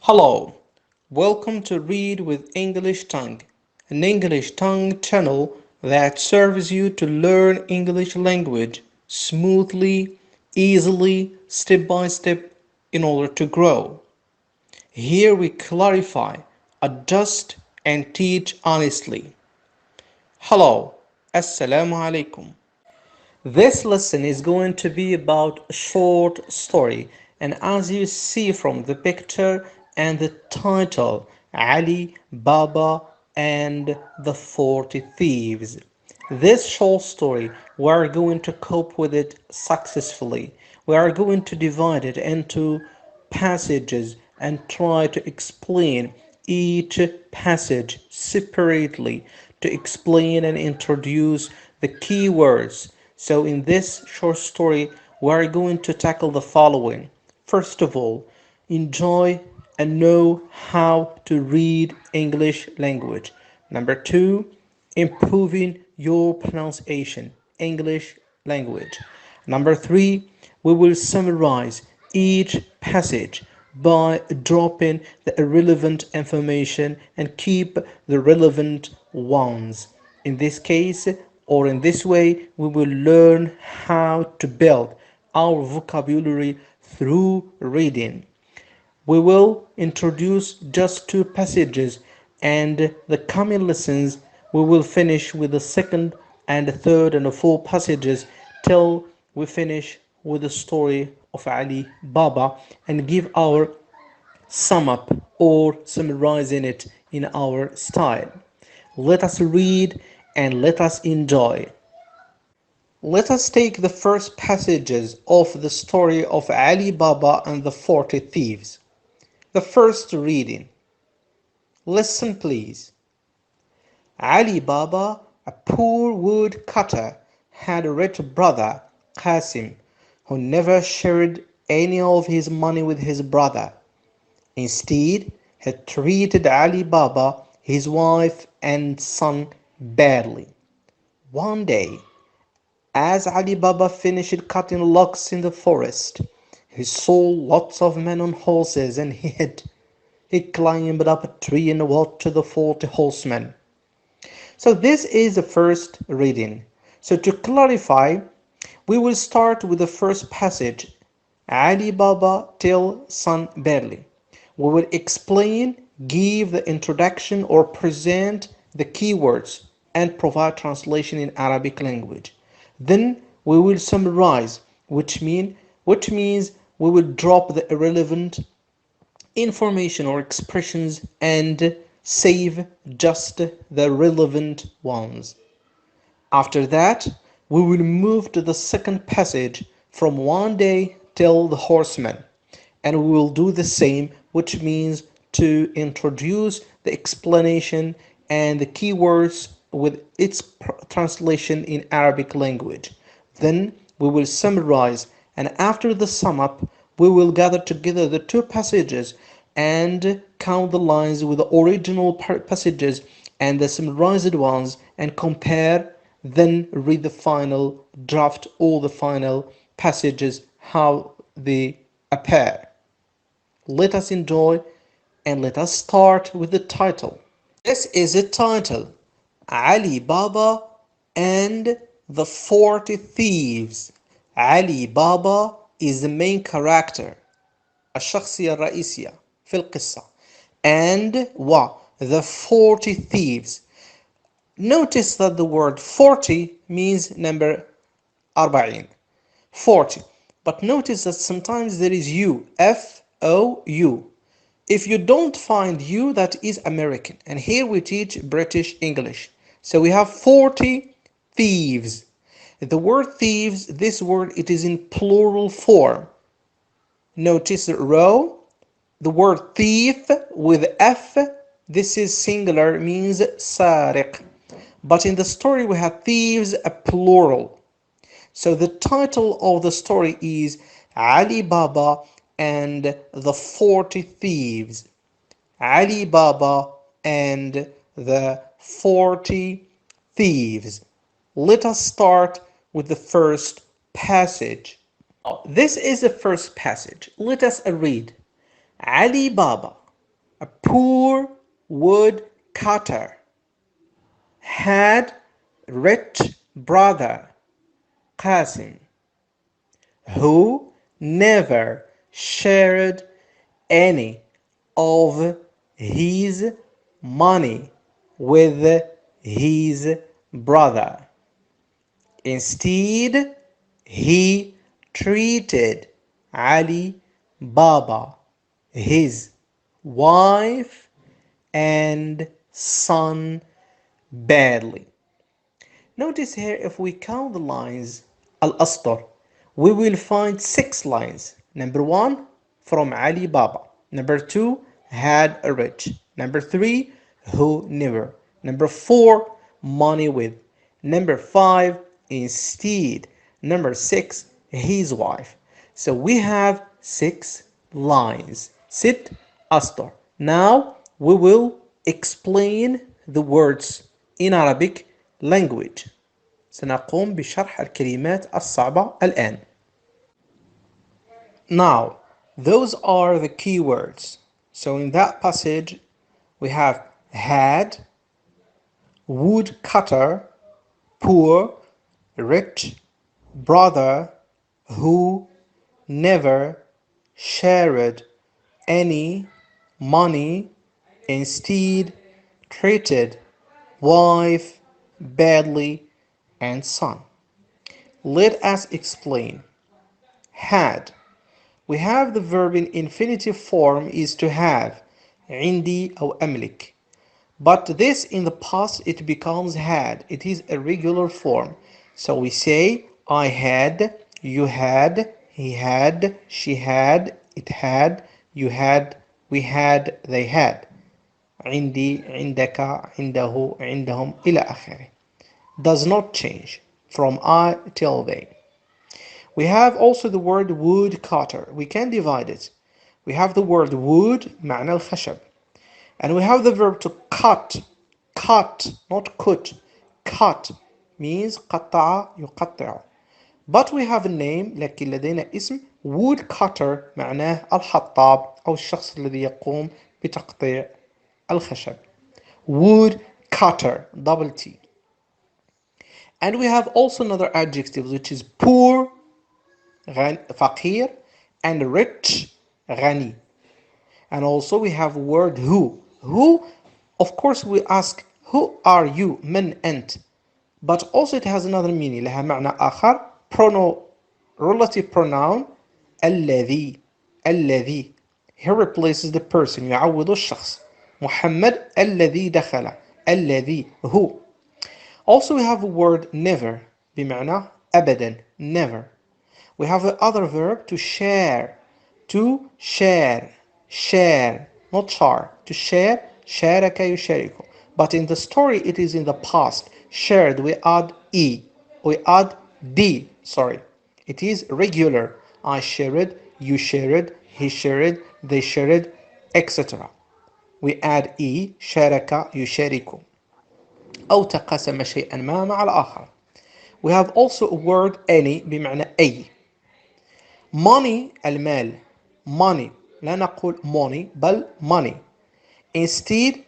Hello, welcome to Read with English Tongue, an English tongue channel that serves you to learn English language smoothly, easily, step by step in order to grow. Here we clarify, adjust, and teach honestly. Hello, Assalamu alaikum. This lesson is going to be about a short story, and as you see from the picture and the title, Ali, Baba, and the 40 Thieves. This short story, we are going to cope with it successfully. We are going to divide it into passages and try to explain each passage separately to explain and introduce the key words. So, in this short story, we are going to tackle the following. First of all, enjoy and know how to read English language. Number two, improving your pronunciation, English language. Number three, we will summarize each passage by dropping the irrelevant information and keep the relevant ones. In this case, or in this way, we will learn how to build our vocabulary through reading. We will introduce just two passages, and the coming lessons we will finish with the second and the third and the fourth passages till we finish with the story of Ali Baba and give our sum up or summarizing it in our style. Let us read and let us enjoy. Let us take the first passages of the story of Ali Baba and the 40 Thieves. The first reading. Listen please. Ali Baba, a poor wood cutter, had a rich brother, Qasim, who never shared any of his money with his brother. Instead, he treated Ali Baba, his wife, and son badly. One day, as Ali Baba finished cutting logs in the forest, he saw lots of men on horses and he climbed up a tree and watched the 40 horsemen. So this is the first reading. So to clarify, we will start with the first passage. Ali Baba tell son badly. We will explain, give the introduction or present the keywords and provide translation in Arabic language. Then we will summarize, which means we will drop the irrelevant information or expressions and save just the relevant ones. After that, we will move to the second passage from one day till the horseman, and we will do the same, which means to introduce the explanation and the keywords with its translation in Arabic language. Then we will summarize, and after the sum up, we will gather together the two passages and count the lines with the original passages and the summarized ones and compare, then read the final draft, all the final passages, how they appear. Let us enjoy and let us start with the title. This is a title, Ali Baba and the 40 Thieves. Ali Baba is the main character, الشخصية الرئيسية في القصة, and the 40 thieves. Notice that the word 40 means number 40, 40. But notice that sometimes there is U, F-O-U. If you don't find U, that is American. And here we teach British English. So we have 40 thieves. The word thieves, this word, it is in plural form. Notice the row, the word thief with F, this is singular, means سارق. But in the story we have thieves, a plural. So the title of the story is Ali Baba and the 40 Thieves. Ali Baba and the 40 Thieves. Let us start with the first passage. This is the first passage. Let us read. Ali Baba. A poor woodcutter had rich brother Qasim, who never shared any of his money with his brother. Instead, he treated Ali Baba, his wife and son badly. Notice here, if we count the lines al-astar, we will find 6 lines. Number 1, from Ali Baba. Number 2, had a rich. Number 3, who never. Number 4, money with. Number 5, instead. Number 6, his wife. So we have 6 lines. Sit astar. Now we will explain the words in Arabic language. سنقوم بشرح الكلمات الصعبة الآن. Now, those are the key words. So in that passage, we have had, woodcutter, poor, rich, brother, who never shared any money, instead treated wife badly, and son. Let us explain. Had. We have the verb in infinitive form is to have. عندي أو أملك. But this in the past it becomes had. It is a regular form. So we say I had, you had, he had, she had, it had, you had, we had, they had. عندي, عندك, عنده, عندهم إلى آخره. Does not change from I till they. We have also the word woodcutter. We can divide it. We have the word wood, معنى الخشب. And we have the verb to cut. Cut, not cut. Cut means قطع يقطع. But we have a name, لكن لدينا اسم woodcutter معناه الحطاب أو الشخص الذي يقوم بتقطيع الخشب. Woodcutter, double T. And we have also another adjective which is poor, فقير, and rich, غني. And also we have word who. Who, of course we ask who are you, من أنت. But also it has another meaning, لها معنى آخر, relative pronoun الذي. الذي. Here replaces the person, يعوض الشخص. محمد الذي دخل. الذي who. Also we have a word never بمعنى أبدا, never. We have the other verb to share. To share. Share, not share. To share, شارك يشارك. But in the story it is in the past. Shared, we add E. We add D, sorry. It is regular. I shared, you shared, he shared, they shared, etc. We add E, شارك يشارك. أو تقاسم شيئا ما مع الآخر. We have also a word any بمعنى أي. Money المال. Money. لا نقول money بل money. Instead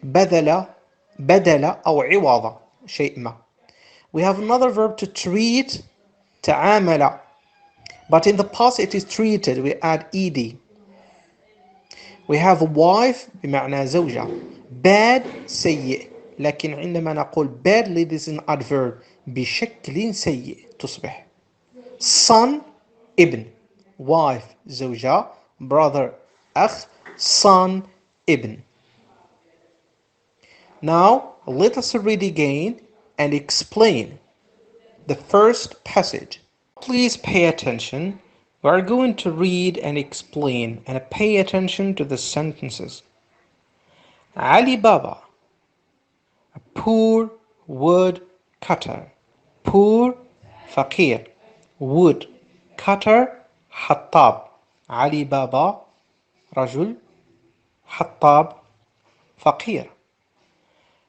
بدل أو عوض شيء ما. We have another verb to treat تعامل. But in the past it is treated. We add ed. We have wife بمعنى زوجة. Bad سيء. لكن عندما نقول badly this is an adverb. بشكل سيء تصبح. Son ابن. Wife زوجة. Brother أخ. Son ابن. Now let us read again and explain the first passage. Please pay attention. We are going to read and explain and pay attention to the sentences. Ali Baba, a poor wood cutter. Poor, فقير. Wood cutter, حطاب. Ali Baba, رجل. حطاب, فقير.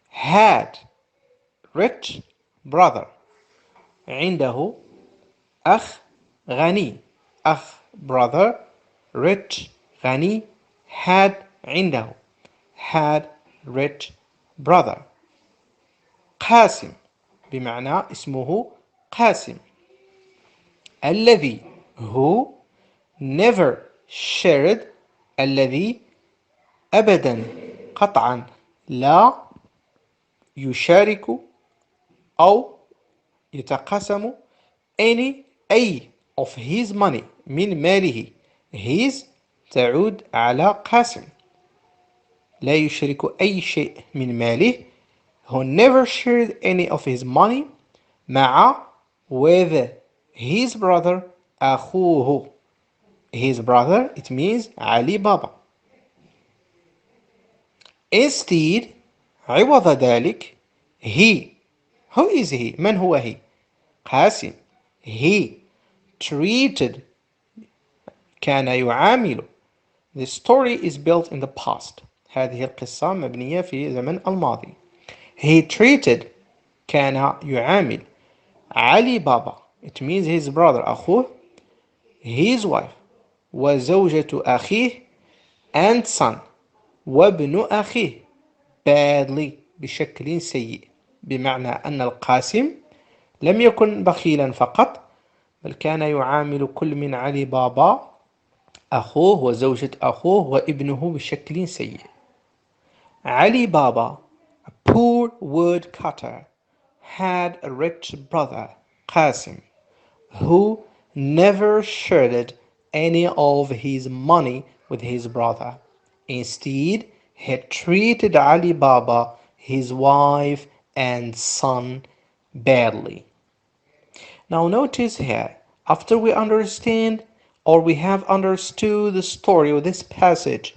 Had, rich brother. عنده أخ غني. أخ brother, rich غني. had عنده. had rich brother. قاسم بمعنى اسمه قاسم. الذي who never shared الذي أبدا قطعا لا يشارك أو يتقاسم أي of his money من ماله. his تعود على قاسم، لا يشارك أي شيء من ماله. who never shared any of his money مع with his brother أخوه. his brother it means علي بابا. instead عوض ذلك he who is he من هو he قاسم he treated كان يعامل. the story is built in the past. هذه القصة مبنية في زمن الماضي. he treated كان يعامل علي بابا it means his brother أخوه his wife وزوجة أخيه and son وابن أخيه badly بشكل سيء. بمعنى أن القاسم لم يكن بخيلا فقط، بل كان يعامل كل من علي بابا أخوه وزوجة أخوه وابنه بشكل سيء. علي بابا, a poor woodcutter, had a rich brother, Qasim, who never shared any of his money with his brother. Instead, he treated Ali Baba, his wife, and son badly. Now notice here, after we understand or we have understood the story of this passage,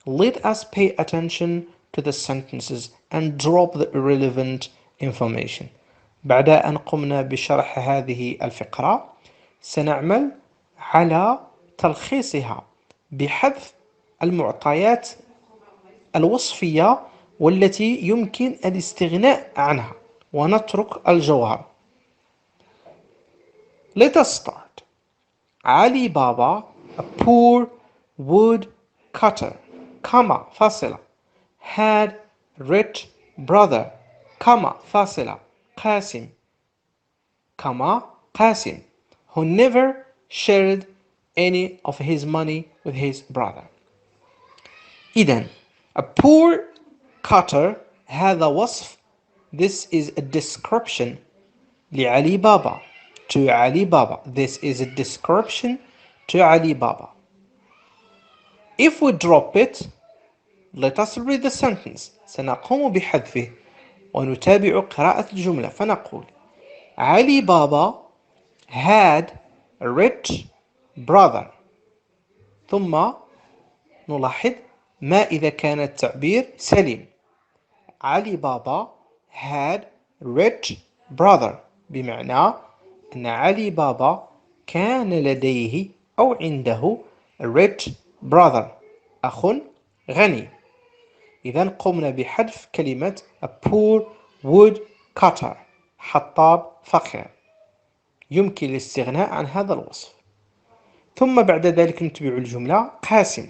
let us pay attention to the sentences and drop the irrelevant information. بعد أن قمنا بشرح هذه الفقرة سنعمل على تلخيصها بحذف المعطيات الوصفية والتي يمكن الاستغناء عنها ونترك الجوهر. Let us start. Ali Baba, a poor wood cutter, فاصلة, had rich brother, فاصلة, قاسم, قاسم, who never shared any of his money with his brother. إذن a poor cutter هذا وصف. This is a description لعلي بابا, to Ali Baba. This is a description to Ali Baba. If we drop it, let us read the sentence. سنقوم بحذفه ونتابع قراءة الجملة. فنقول علي بابا had a rich brother. ثم نلاحظ ما إذا كان التعبير سليم. علي بابا had rich brother بمعنى أن علي بابا كان لديه أو عنده rich brother أخ غني. إذن قمنا بحذف كلمة a poor wood cutter حطاب فقير. يمكن الاستغناء عن هذا الوصف. ثم بعد ذلك نتبع الجملة قاسم.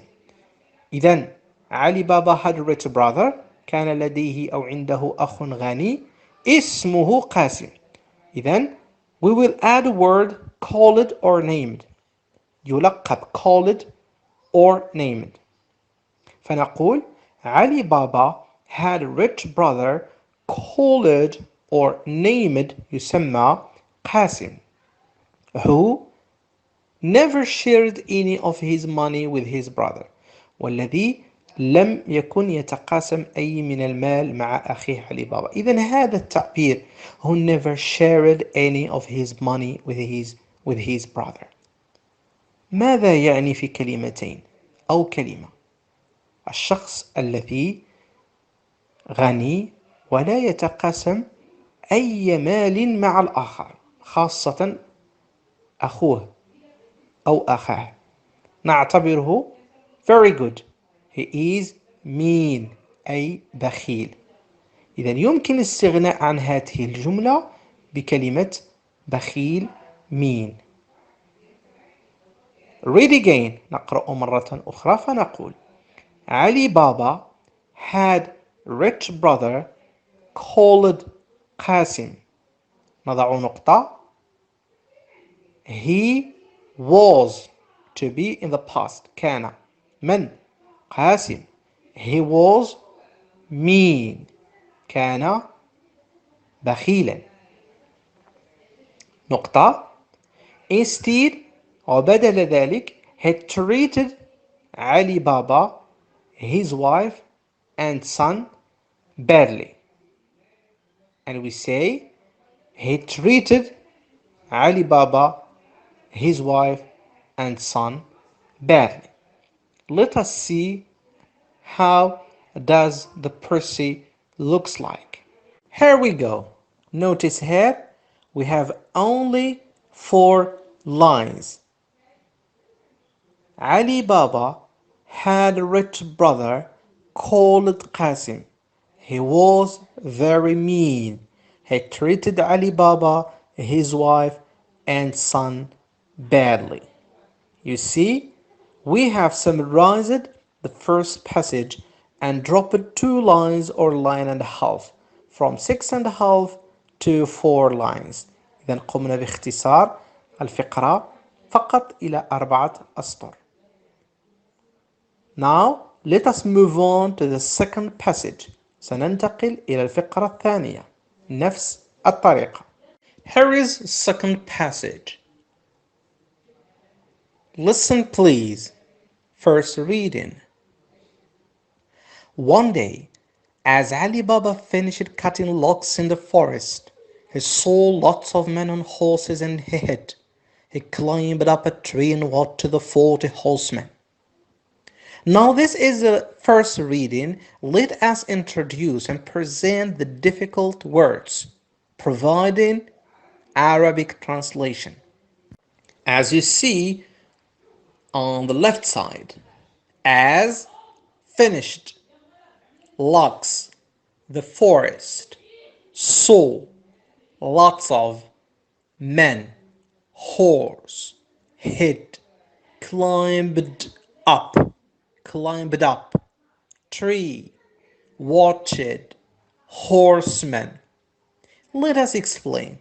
إذن علي بابا had a rich brother كان لديه أو عنده أخ غني اسمه قاسم. إذن we will add a word called or named. يلقب called or named. فنقول علي بابا had a rich brother called or named يسمى قاسم who never shared any of his money with his brother والذي لم يكن يتقاسم أي من المال مع أخيه علي بابا. إذن هذا التعبير who never shared any of his money with his brother ماذا يعني في كلمتين أو كلمة؟ الشخص الذي غني ولا يتقاسم أي مال مع الآخر خاصة أخوه أو أخاه نعتبره very good. He is mean أي بخيل. إذن يمكن الاستغناء عن هذه الجملة بكلمة بخيل mean. Read again. نقرأ مرة أخرى فنقول علي بابا had rich brother called قاسم. نضع نقطة. He was to be in the past. كان. من قاسم. He was mean. كان بخيلا. نقطة. Instead وبدل ذلك he treated علي بابا, his wife and son badly. And we say he treated Ali Baba, his wife and son badly. Let us see how does the Percy looks like. Here we go. Notice here we have only 4 lines. Ali Baba had a rich brother called Qasim. He was very mean. He treated Ali Baba, his wife and son badly. You see, we have summarized the first passage and dropped 2 lines or line and a half from 6.5 to 4 lines. إذا قمنا باختصار الفقرة فقط إلى 4 أسطر. Now let us move on to the second passage. سننتقل إلى الفقرة الثانية. نفس الطريقة. Here is second passage. Listen please. First reading. One day, as Ali Baba finished cutting logs in the forest, he saw lots of men on horses and he hid. He climbed up a tree and walked to the 40 horsemen. Now this is the first reading. Let us introduce and present the difficult words, providing Arabic translation. As you see on the left side, as finished, logs, the forest, saw, lots of, men, horse, hid, climbed up, tree, watched, horseman. Let us explain.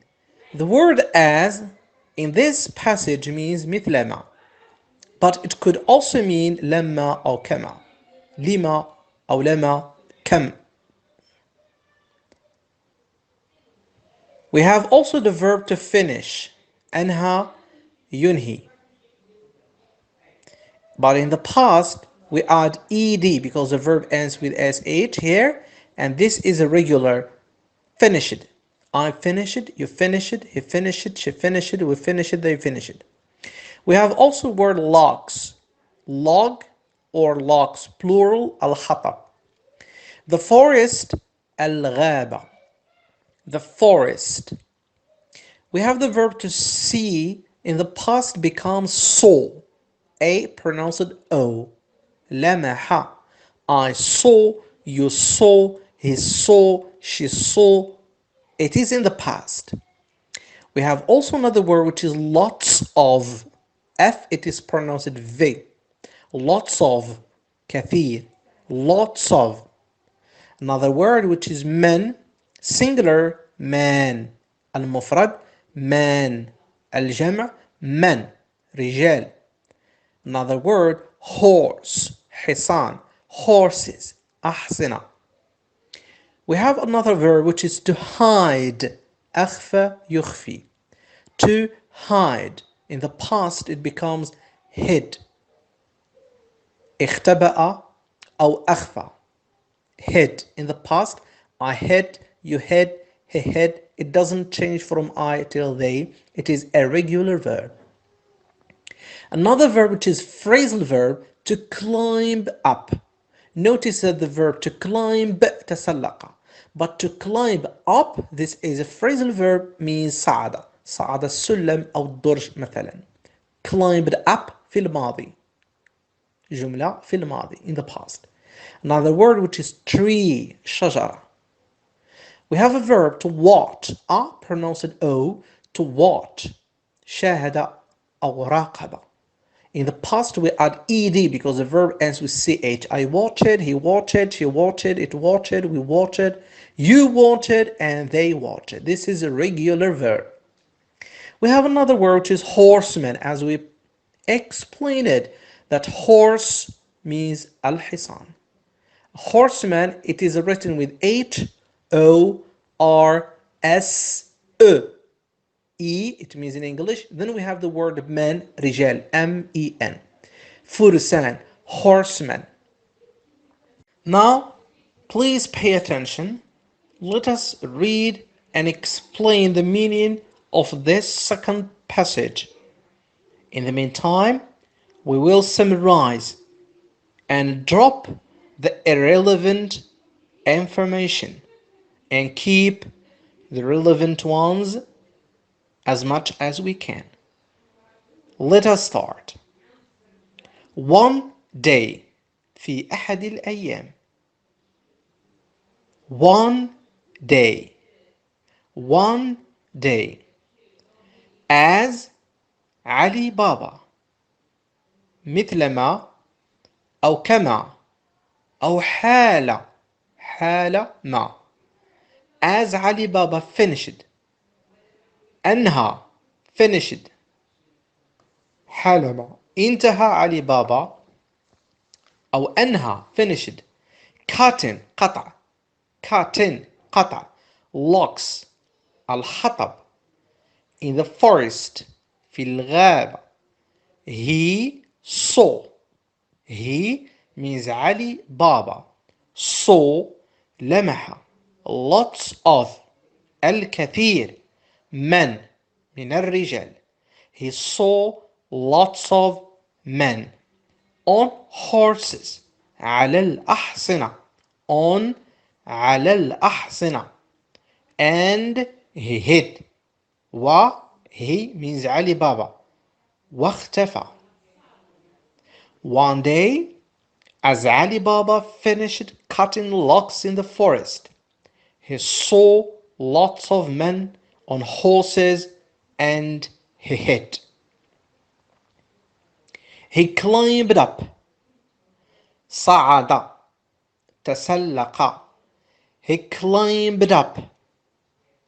The word as in this passage means مثلما, but it could also mean لما أو كما, لما أو لما كم. We have also the verb to finish, أنهى ينهي. But in the past, we add ed because the verb ends with sh here, and this is a regular finished. I finished, you finished, he finished, she finished, we finished, they finished. We have also word logs, log or logs, plural, al-hatab. The forest, al-ghaba, the forest. We have the verb to see, in the past becomes saw, a pronounced o, lamaha. I saw, you saw, he saw, she saw. It is in the past. We have also another word which is lots of. F, it is pronounced v. Lots of, kathir, lots of. Another word which is men, singular, man. Al-mufrad, man. Al-jam' man, rijal. Another word, horse, hisan, horses, ahsina. We have another verb which is to hide, akhfa yukhfi, to hide. In the past it becomes hid, اختبأ أو أخفى, hid. In the past, I hid, you hid, he hid. It doesn't change from I till they. It is a regular verb. Another verb which is phrasal verb, to climb up. Notice that the verb to climb, تسلق. But to climb up, this is a phrasal verb, means صعد. صعد السلم أو الدرج مثلا. Climbed up في الماضي. جملة في الماضي, in the past. Another word which is tree, شجرة. We have a verb to watch, pronounced o, to watch. شاهد أو راقب. In the past we add ed because the verb ends with ch. I watched, he watched, she watched, it watched, we watched, you watched, and they watched. This is a regular verb. We have another word which is horseman, as we explained it, that horse means al-hisan. Horseman, it is written with H-O-R-S-E. It means in English. Then we have the word man, رجال, M-E-N. Fursan, horseman. Now, please pay attention. Let us read and explain the meaning of this second passage. In the meantime, we will summarize and drop the irrelevant information and keep the relevant ones as much as we can. Let us start. One day في أحد الأيام. One day. One day. As علي بابا. مثلما أو كما أو حالة ما. As علي بابا finished. أنهى finished. حالما انتهى علي بابا أو أنهى finished. cutting قطع. cutting قطع. locks الحطب. in the forest في الغابة. he saw. he means علي بابا. saw لمح. lots of الكثير من الرجال. he saw lots of men on horses على الأحصنة. on على الأحصنة. and he hid. he means علي بابا. واختفى. One day, as Ali Baba finished cutting logs in the forest, he saw lots of men on horses and he hid. He climbed up. صعد. تسلق. He climbed up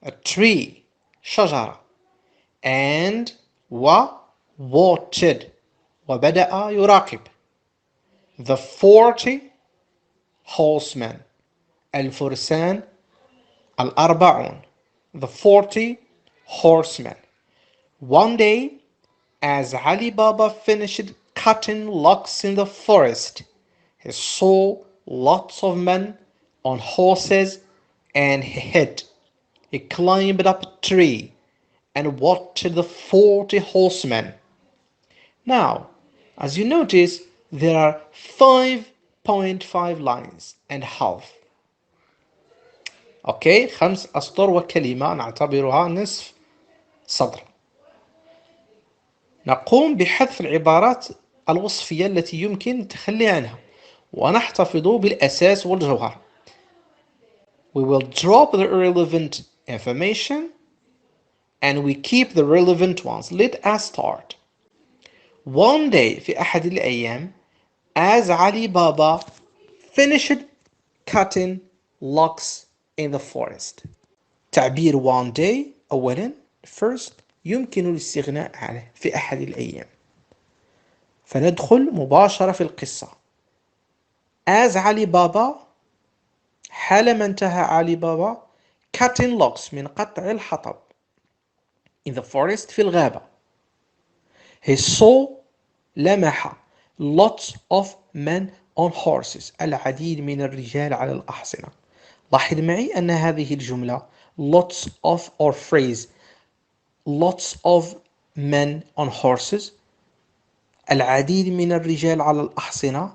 a tree. شجرة. and watched. وبدأ يراقب. The 40 horsemen. الفرسان الأربعون. The 40 horsemen. One day, as Ali Baba finished cutting logs in the forest, he saw lots of men on horses and he hid. He climbed up a tree and watched the 40 horsemen. Now, as you notice, there are 5.5 lines and half. Okay, 5 أسطر وكلمة نعتبرها نصف سطر. نقوم بحذف العبارات الوصفية التي يمكن التخلي عنها ونحتفظ بالأساس والجوهر. We will drop the irrelevant information and we keep the relevant ones. Let us start. One day في أحد الأيام, as Ali Baba finished cutting logs in the forest. تعبير one day أولا first يمكن الاستغناء عنه في أحد الأيام. فندخل مباشرة في القصة. As Ali Baba حالما انتهى علي بابا cutting logs من قطع الحطب in the forest في الغابة. He saw لمح lots of men on horses العديد من الرجال على الأحصنة. لاحظ معي أن هذه الجملة lots of or phrase lots of men on horses العديد من الرجال على الأحصنة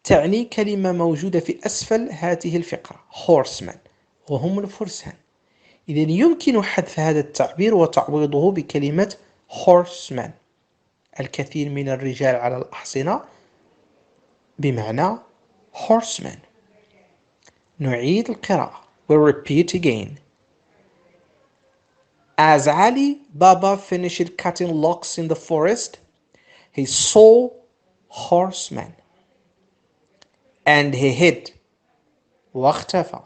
تعني كلمة موجودة في أسفل هذه الفقرة horsemen وهم الفرسان. إذن يمكن حذف هذا التعبير وتعويضه بكلمة horsemen الكثير من الرجال على الأحصنة بمعنى horsemen. نعيد القراءة. We'll repeat again. As Ali Baba finished cutting logs in the forest, he saw horsemen and he hid واختفى.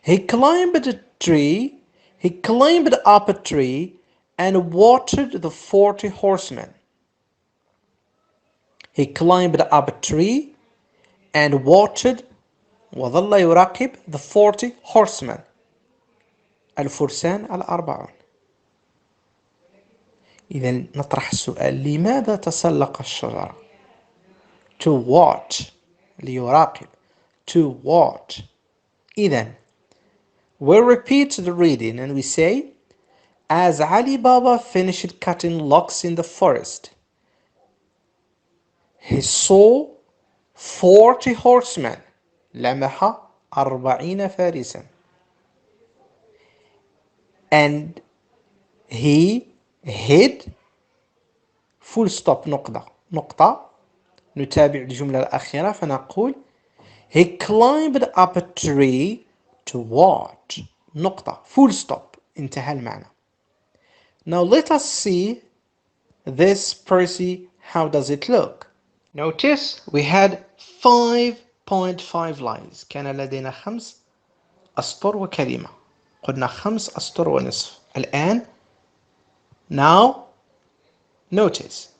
He climbed a tree, he climbed up a tree and watered the 40 horsemen. He climbed up a tree and watered وظل يراقب the 40 horsemen الفرسان الأربعون. إذا نطرح السؤال: لماذا تسلق الشجرة؟ To what؟ ليراقب. To what؟ إذا we'll repeat the reading and we say, as Ali Baba finished cutting logs in the forest, he saw 40 horsemen. لمح 40 فارسا. And he hid full stop نقطة. نتابع الجملة الأخيرة فنقول he climbed up a tree to what نقطة full stop انتهى المعنى. Now let us see this Percy. How does it look? Notice we had 5.5 lines. كان لدينا 5 أسطر وكلمة. قلنا 5 أسطر ونصف. الآن now notice,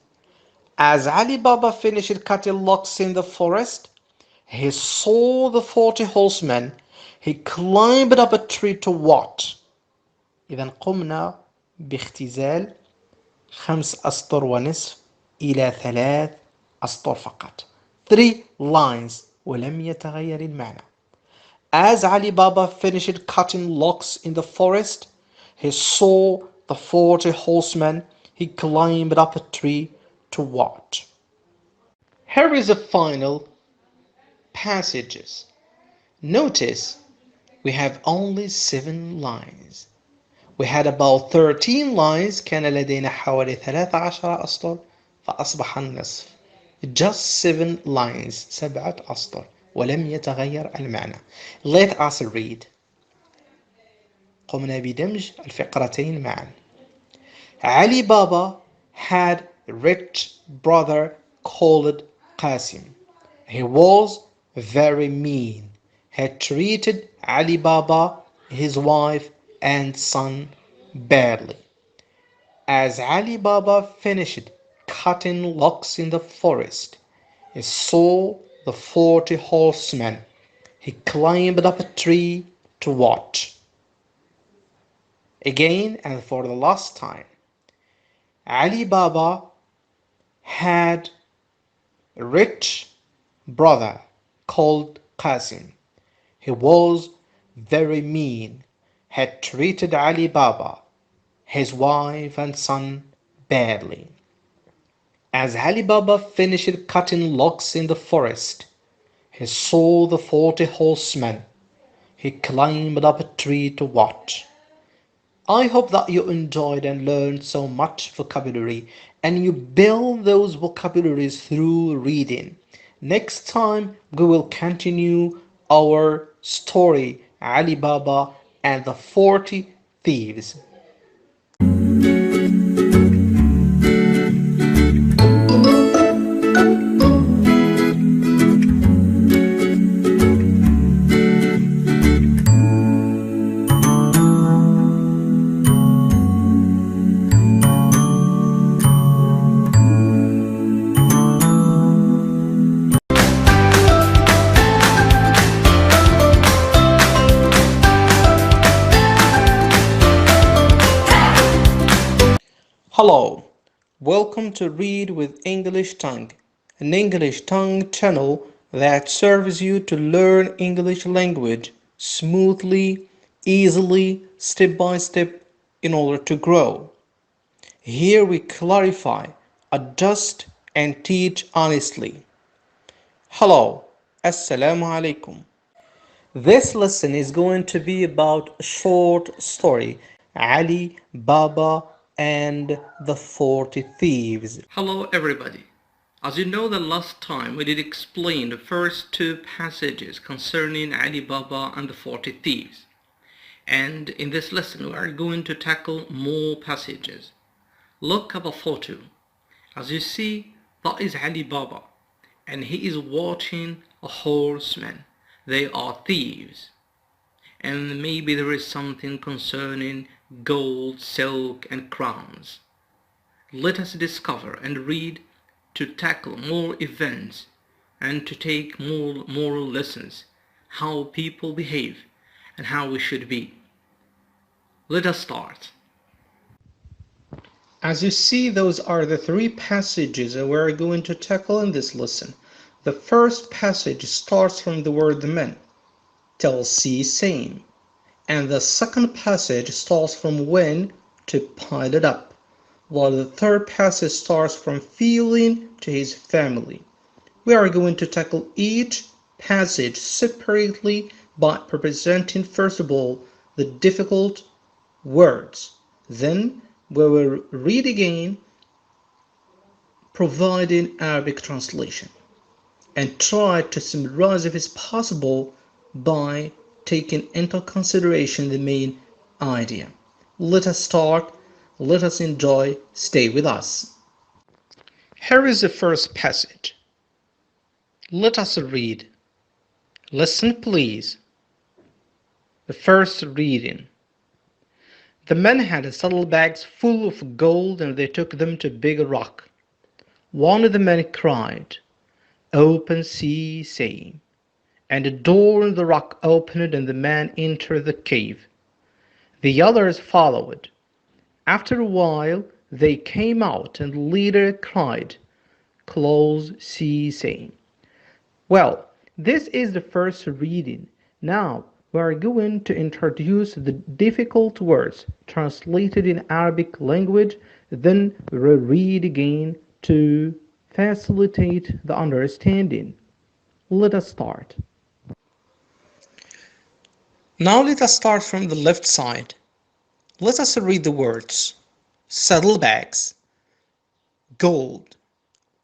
as Ali Baba finished cutting logs in the forest, he saw the 40 horsemen. He climbed up a tree to what? إذا قمنا باختزال 5 أسطر ونصف إلى 3 أسطر فقط. 3 lines ولم يتغير المعنى. As Ali Baba finished cutting logs in the forest, he saw the 40 horsemen. He climbed up a tree to what? Here is the final passages. Notice we have only 7 lines. We had about 13 lines. كان لدينا حوالي 13 أسطر فأصبح النصف. Just 7 lines. 7 أسطر ولم يتغير المعنى. Let us read. قمنا بدمج الفقرتين معا. Ali Baba had a rich brother called Qasim. He was very mean. He treated Ali Baba, his wife and son badly. As Ali Baba finished cutting logs in the forest, he saw the 40 horsemen. He climbed up a tree to watch. Again and for the last time, Ali Baba had a rich brother called Qasim. He was very mean. Had treated Ali Baba, his wife and son badly. As Ali Baba finished cutting logs in the forest, he saw the 40 horsemen. He climbed up a tree to watch. I hope that you enjoyed and learned so much vocabulary and you build those vocabularies through reading. Next time we will continue our story, Ali Baba and the 40 thieves. Hello, welcome to Read with English Tongue, an English tongue channel that serves you to learn English language smoothly, easily, step by step in order to grow. Here we clarify, adjust and teach honestly. Hello, Assalamu alaikum. This lesson is going to be about a short story, Ali Baba and the 40 Thieves. Hello everybody. As you know, the last time we did explain the first 2 passages concerning Ali Baba and the 40 Thieves. And in this lesson we are going to tackle more passages. Look up a photo. As you see, that is Ali Baba, and he is watching a horseman. They are thieves. And maybe there is something concerning gold, silk, and crowns. Let us discover and read to tackle more events and to take more moral lessons, how people behave and how we should be. Let us start. As you see, those are the three passages that we're going to tackle in this lesson. The first passage starts from the word man, till see same. And the second passage starts from when to pile it up, while the third passage starts from feeling to his family. We are going to tackle each passage separately by presenting first of all the difficult words. Then we will read again, providing Arabic translation, and try to summarize if it's possible by taking into consideration the main idea. Let us start, let us enjoy, stay with us. Here is the first passage. Let us read. Listen please. The first reading. The men had saddlebags full of gold and they took them to Big Rock. One of the men cried, "Open, see, saying." And a door in the rock opened and the man entered the cave. The others followed. After a while they came out and the leader cried, "Close, see, saying." Well, this is the first reading. Now we are going to introduce the difficult words translated in Arabic language, then we'll read again to facilitate the understanding. Let us start. Now let us start from the left side. Let us read the words. Saddlebags, gold,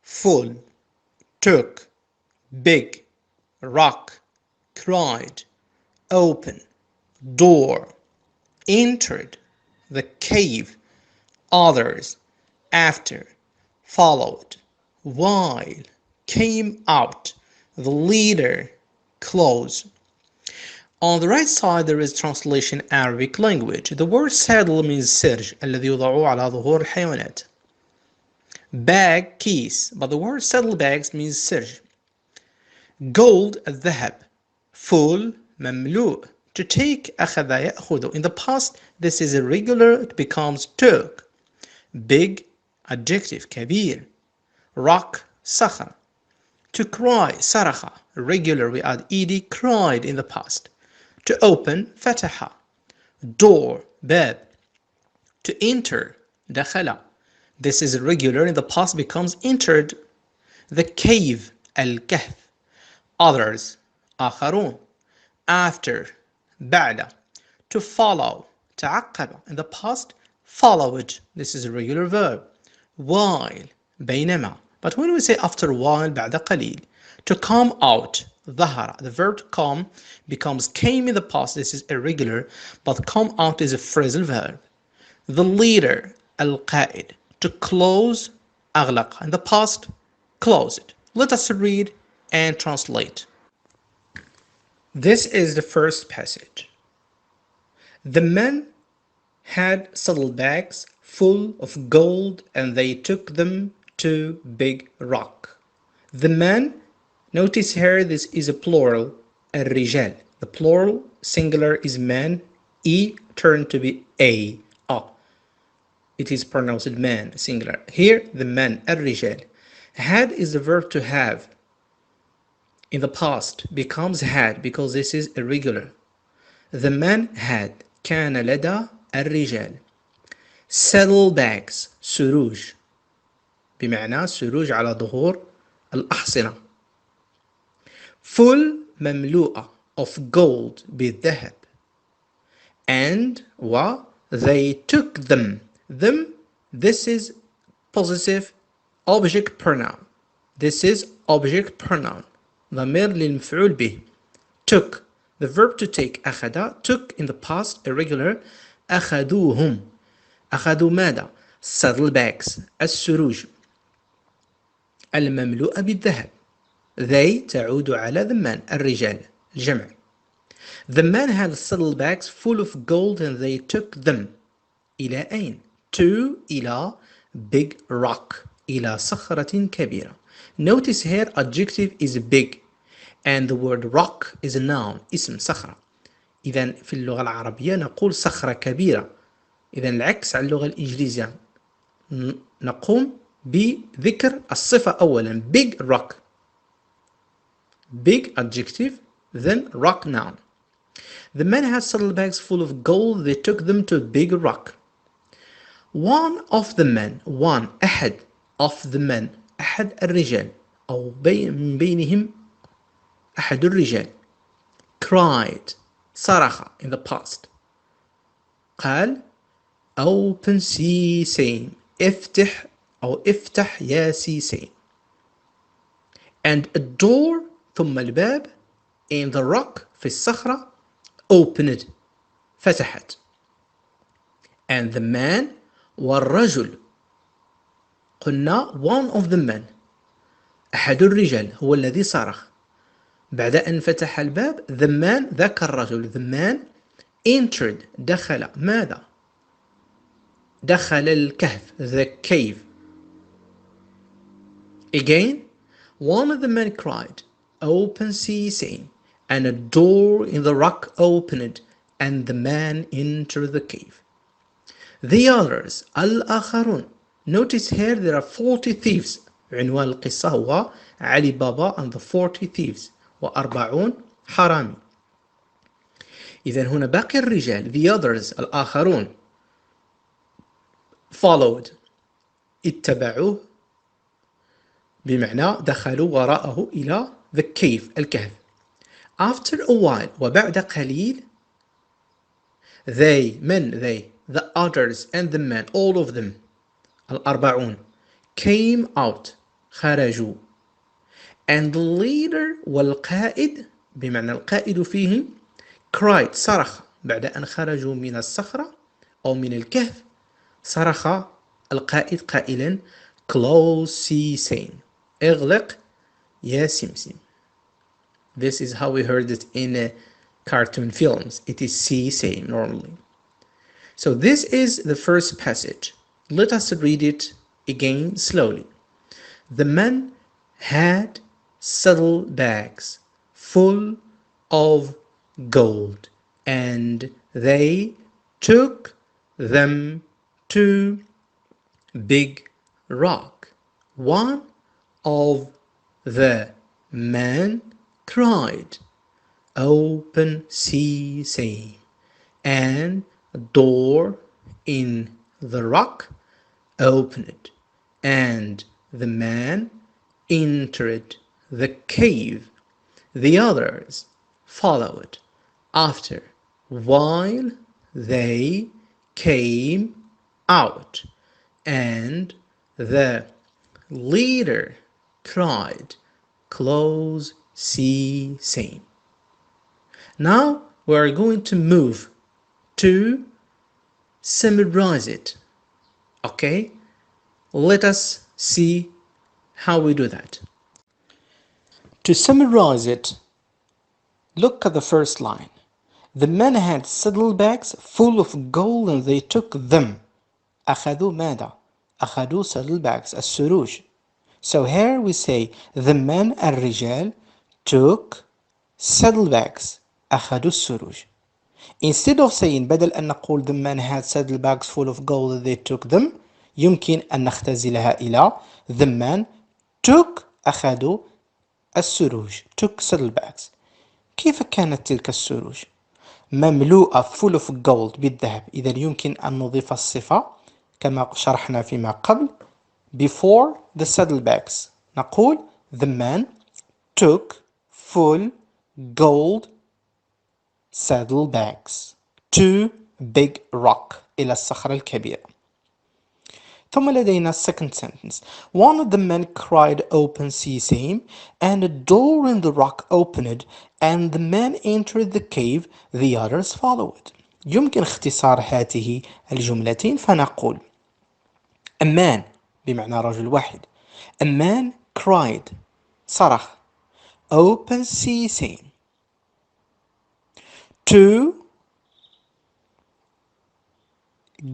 full, took, big, rock, cried, open, door, entered, the cave, others, after, followed, while, came out, the leader, close. On the right side there is translation Arabic language. The word saddle means سرج الذي يوضع على ظهور الحيوانات. Bag, keys, but the word saddlebags means سرج. Gold, الذهب. Full, مملوء. To take, أخذ يأخذ. In the past, this is irregular, it becomes took. Big, adjective, كبير. Rock, صخر. To cry, صرخ. Regular, we add ed, cried in the past. To open, فتح. Door, باب. To enter, دخل. This is irregular, in the past becomes entered. The cave, الكهف. Others, آخرون. After, بعد. To follow, تعقب. In the past, followed. This is a regular verb. While, بينما. But when we say after a while, بعد قليل. To come out, ظهر. The verb to come becomes came in the past. This is irregular, but come out is a phrasal verb. The leader, القائد. To close, أغلق. In the past, closed. Let us read and translate. This is the first passage. The men had saddlebags full of gold and they took them to Big Rock. The men, notice here this is a plural, الرجال. The plural singular is man, e turned to be a. It is pronounced man, singular. Here the men, الرجال. Had is the verb to have. In the past becomes had because this is irregular. The man had كان لدى الرجال saddlebags سروج بمعنى سروج على ظهور الأحصنة full مملوءة of gold بالذهب and they took them this is possessive object pronoun ضمير للمفعول به took the verb to take أخذ took in the past irregular أخذوهم أخذوا ماذا saddlebags السروج المملوءة بالذهب. They تعود على the man الرجال الجمع. The man had saddlebags full of gold and they took them. إلى أين؟ To إلى big rock إلى صخرة كبيرة. Notice here adjective is big and the word rock is a noun اسم صخرة. إذا في اللغة العربية نقول صخرة كبيرة. إذا العكس على اللغة الإنجليزية نقوم بذكر الصفة أولا big rock. Big adjective then rock noun. The men had saddlebags full of gold. They took them to a big rock. One of the men أحد of the men أحد الرجال أو من بينهم أحد الرجال cried صرخ in the past قال open sesame افتح أو افتح يا سيسين and a door ثم الباب in the rock في الصخرة opened فتحت and the man والرجل قلنا one of the men أحد الرجال هو الذي صرخ بعد أن فتح الباب the man ذاك الرجل the man entered دخل ماذا؟ دخل الكهف the cave. Again one of the men cried open sesame and a door in the rock opened and the man entered the cave. The others الآخرون. Notice here there are 40 thieves. عنوان القصة هو علي بابا and the 40 thieves و40 حرامي. إذن هنا باقي الرجال the others الآخرون followed اتبعوه بمعنى دخلوا وراءه إلى the cave الكهف. After a while وبعد قليل they the others and the men all of them الأربعون came out خرجوا and the leader والقائد بمعنى القائد فيهم cried صرخ بعد أن خرجوا من الصخرة أو من الكهف صرخ القائد قائلا close sesame اغلق يا سمسم. This is how we heard it in cartoon films. It is sesame normally. So this is the first passage. Let us read it again slowly. The men had saddlebags full of gold and they took them to big rock. One of the men cried open sesame and a door in the rock opened and the man entered the cave. The others followed after while they came out and the leader cried close sesame. Now we are going to move to summarize it. Okay, let us see how we do that. To summarize it, look at the first line. The men had saddlebags full of gold and they took them. أخذوا ماذا؟ أخذوا saddlebags السروج. So here we say the men الرجال took saddlebags أخذوا السروج. Instead of saying بدل أن نقول the men had saddlebags full of gold and they took them يمكن أن نختزلها إلى the men took أخذوا السروج took saddlebags. كيف كانت تلك السروج؟ مملوءة full of gold بالذهب. إذا يمكن أن نضيف الصفة كما شرحنا فيما قبل before the saddlebags. نقول the man took full gold saddlebags to big rock إلى الصخرة الكبيرة. ثم لدينا second sentence. One of the men cried open sesame and a door in the rock opened and the man entered the cave. The others followed. يمكن اختصار هذه الجملتين فنقول a man بمعنى رجل واحد. A man cried صرخ. Open ceasing. To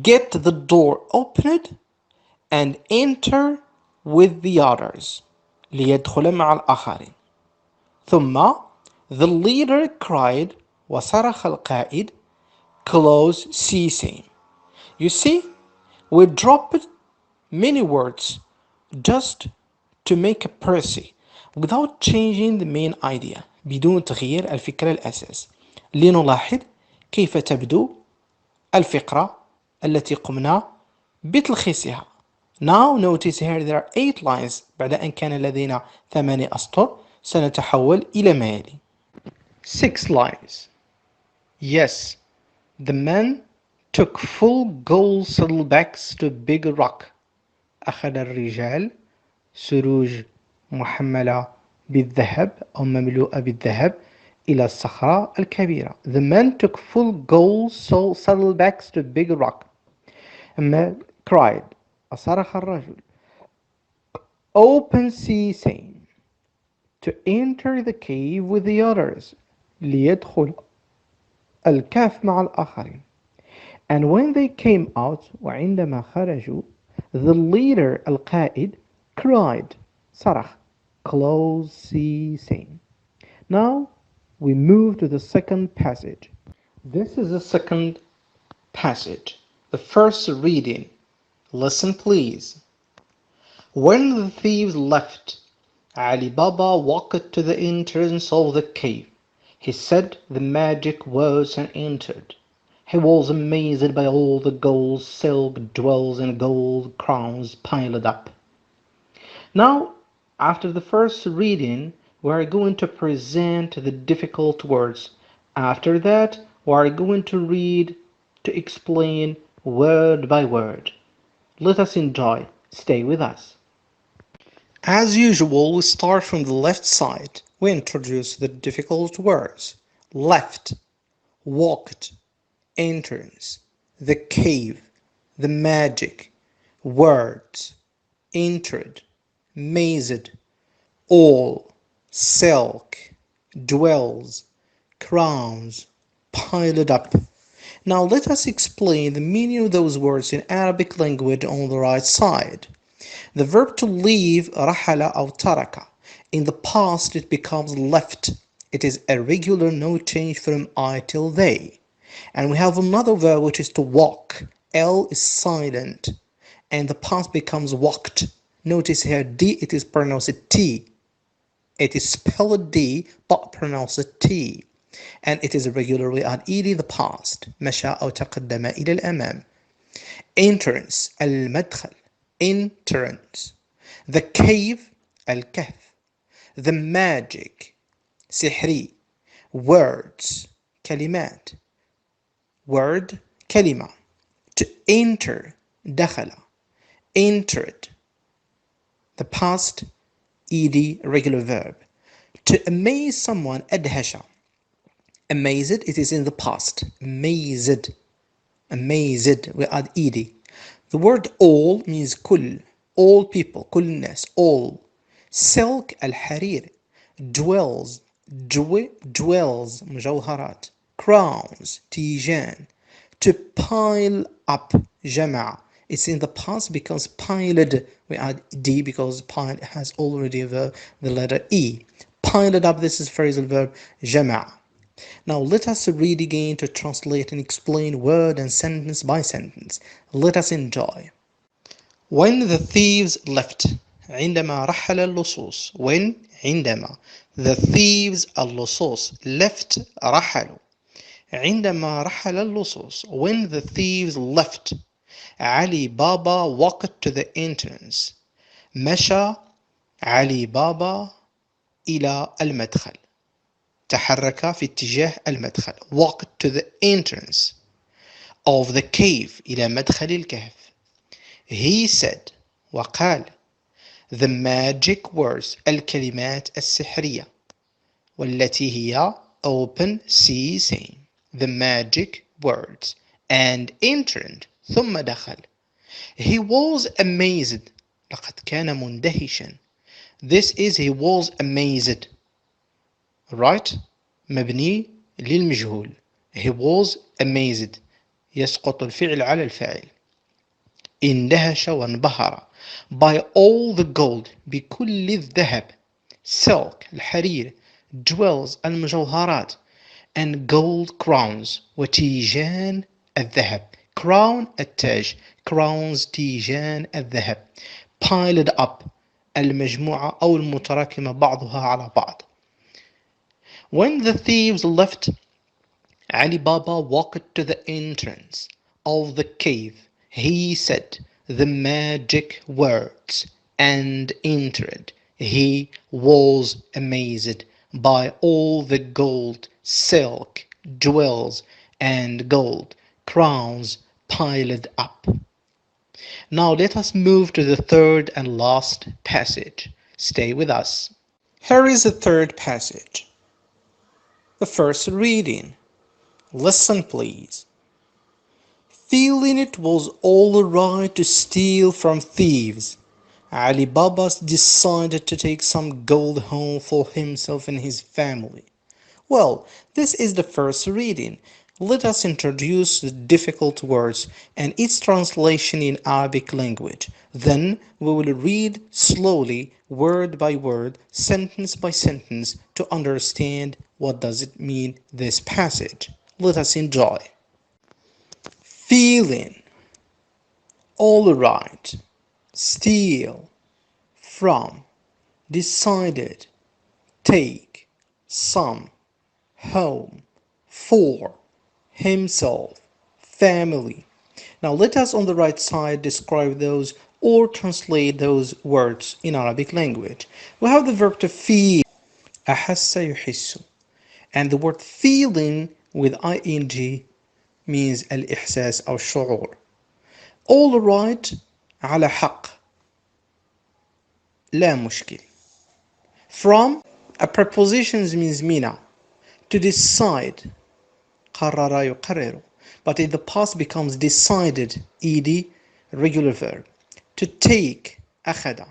get the door opened and enter with the others. ليدخل مع الآخرين. ثم the leader cried وصرخ القائد close ceasing. You see, we dropped many words just to make a précis without changing the main idea. بدون تغيير الفكرة الأساس. لنلاحظ كيف تبدو الفقرة التي قمنا بتلخيصها. Now notice here there are 8 lines. بعد أن كان لدينا 8 أسطر سنتحول إلى ما يلي. 6 lines. Yes, the men took full gold saddlebags to Big Rock. أخذ الرجال سروج محملة بالذهب أو مملوءة بالذهب إلى الصخرة الكبيرة. The men took full gold saddlebags to Big Rock. أما cried أصرخ الرجل open ceasing to enter the cave with the others ليدخل الكهف مع الآخرين. And when they came out وعندما خرجوا the leader القائد cried صرخ close ceasing. Now we move to the second passage. This is the second passage. The first reading. Listen please. When the thieves left, Ali Baba walked to the entrance of the cave. He said the magic words and entered. He was amazed by all the gold, silk, jewels and gold crowns piled up. Now, after the first reading, we are going to present the difficult words. After that, we are going to read to explain word by word. Let us enjoy. Stay with us. As usual, we start from the left side. We introduce the difficult words. Left, walked, entrance, the cave, the magic, words, entered, mazed, all, silk, dwells, crowns, piled up. Now let us explain the meaning of those words in Arabic language on the right side. The verb to leave رحل أو ترك. In the past it becomes left. It is a regular no change from I till they. And we have another verb which is to walk. L is silent and the past becomes walked. Notice here D it is pronounced T. It is spelled D but pronounced T. And it is regularly at ed the past. مشى أو تقدم إلى الأمام. Entrance المدخل. Entrance. The cave الكهف. The magic سحري. Words كلمات. Word كلمة. To enter دخل. Entered. The past ed regular verb. To amaze someone أدهش. Amazed it is in the past. Amazed. Amazed we add ed. The word all means كل. All people. كل الناس. All. Silk الحرير. Dwells. Dwells مجوهرات. Crowns تيجان. To pile up جمع. It's in the past because piled we add d because pile has already the letter e. Piled up, this is phrasal verb جمع. Now let us read again to translate and explain word and sentence by sentence. Let us enjoy. When the thieves left. عندما رحل اللصوص. When عندما. The thieves اللصوص left رحلوا. عندما رحل اللصوص. When the thieves left. علي بابا walked to the entrance. مشى علي بابا إلى المدخل. تحرك في اتجاه المدخل. Walked to the entrance of the cave. إلى مدخل الكهف. He said وقال the magic words الكلمات السحرية والتي هي open ceasing the magic words and entered ثم دخل. He was amazed لقد كان مندهشا This is he was amazed. Right? مبني للمجهول. He was amazed. يسقط الفعل على الفاعل. اندهش وانبهر by all the gold بكل الذهب silk الحرير jewels المجوهرات and gold crowns وتيجان الذهب crown التاج crowns تيجان الذهب piled up المجموعة أو المتراكمة بعضها على بعض. When the thieves left, Ali Baba walked to the entrance of the cave. He said the magic words and entered. He was amazed by all the gold, silk, jewels, and gold crowns piled up. Now let us move to the third and last passage. Stay with us. Here is the third passage. The first reading. Listen, please. Feeling it was all right to steal from thieves, Ali Baba decided to take some gold home for himself and his family. Well, this is the first reading. Let us introduce the difficult words and its translation in Arabic language. Then we will read slowly, word by word, sentence by sentence to understand what does it mean this passage. Let us enjoy. Feeling, all right, steal, from, decided, take, some, home, for, himself, family. Now let us on the right side describe those or translate those words in Arabic language. We have the verb to feel, أحس يحس, and the word feeling with ing means الإحساس أو الشعور. All right, على حق, لا مشكل. From, a preposition means من. To decide, قرر يقرر, but in the past becomes decided, ed, regular verb. To take, أخذ.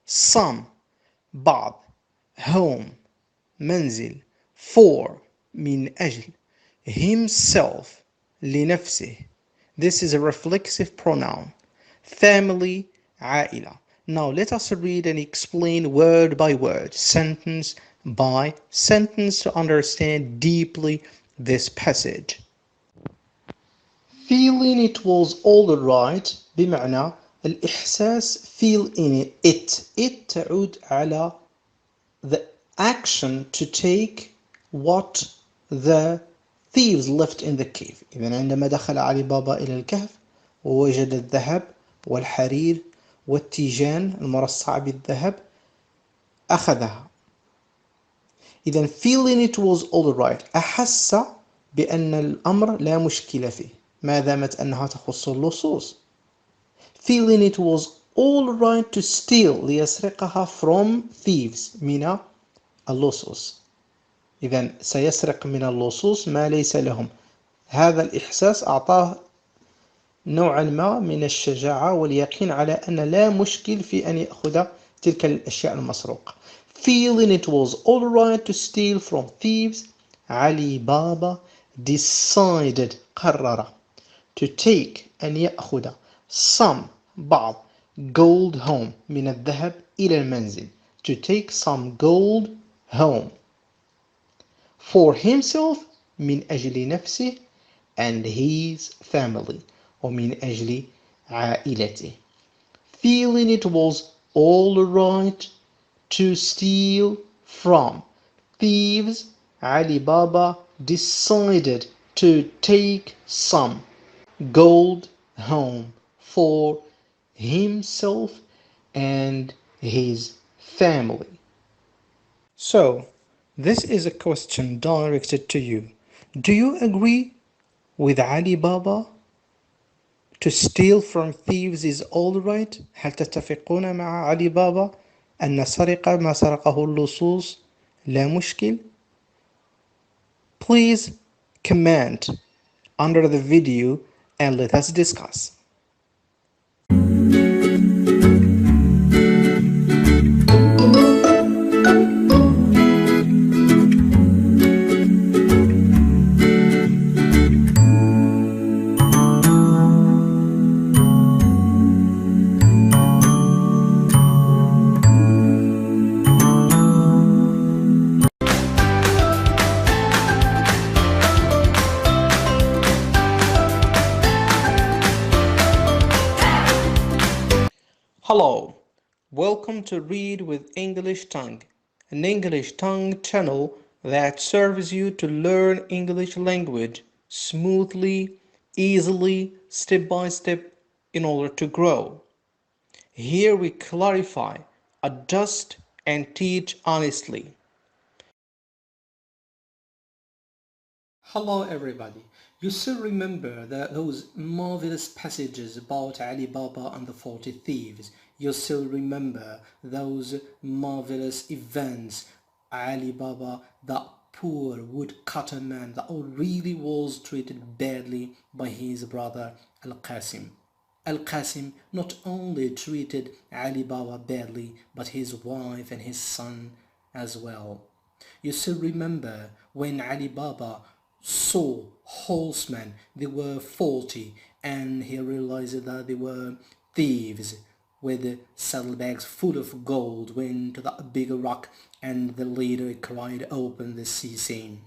Some, بعض. Home, منزل. For, من أجل. Himself, لنفسه. This is a reflexive pronoun. Family, عائلة. Now let us read and explain word by word, sentence by sentence to understand deeply this passage. Feeling it was all right بمعنى الإحساس feel in it. It تعود على the action to take what the thieves left in the cave. إذن عندما دخل علي بابا إلى الكهف ووجد الذهب والحرير والتيجان المرصعة بالذهب أخذها. إذن feeling it was all right. أحس بأن الأمر لا مشكلة فيه ما دامت أنها تخص اللصوص. Feeling it was all right to steal ليسرقها from thieves من اللصوص. إذن سيسرق من اللصوص ما ليس لهم. هذا الإحساس أعطاه نوعا ما من الشجاعة واليقين على أن لا مشكل في أن يأخذ تلك الأشياء المسروقة. Feeling it was all right to steal from thieves, Ali Baba decided, قرر, to take أن يأخذ some, بعض, gold home من الذهب إلى المنزل. To take some gold home. For himself من أجل نفسه and his family. ومن أجل عائلته. Feeling it was all right to steal from thieves, Ali Baba decided to take some gold home for himself and his family. So, this is a question directed to you. Do you agree with Ali Baba? To steal from thieves is all right. هل تتفقون مع علي بابا أن سرقة ما سرقه اللصوص لا مشكل? Please comment under the video and let us discuss. Hello, welcome to Read with English Tongue, an English tongue channel that serves you to learn English language smoothly, easily, step by step in order to grow. Here we clarify, adjust, and teach honestly. Hello everybody. You still remember those marvelous passages about Ali Baba and the 40 thieves. You still remember those marvelous events. Ali Baba, that poor woodcutter man that really was treated badly by his brother Al-Qasim. Al-Qasim not only treated Ali Baba badly, but his wife and his son as well. You still remember when Ali Baba saw horsemen, they were 40, and he realized that they were thieves with saddlebags full of gold, went to that big rock, and the leader cried, "Open the sea scene."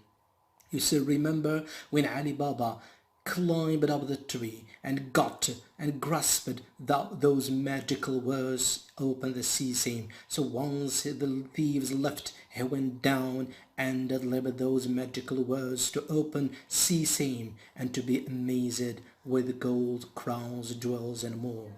You still remember when Ali Baba climbed up the tree and got and grasped those magical words, "Open the sea scene." So once the thieves left, he went down and delivered those magical words to open sea scene and to be amazed with gold, crowns, jewels and more.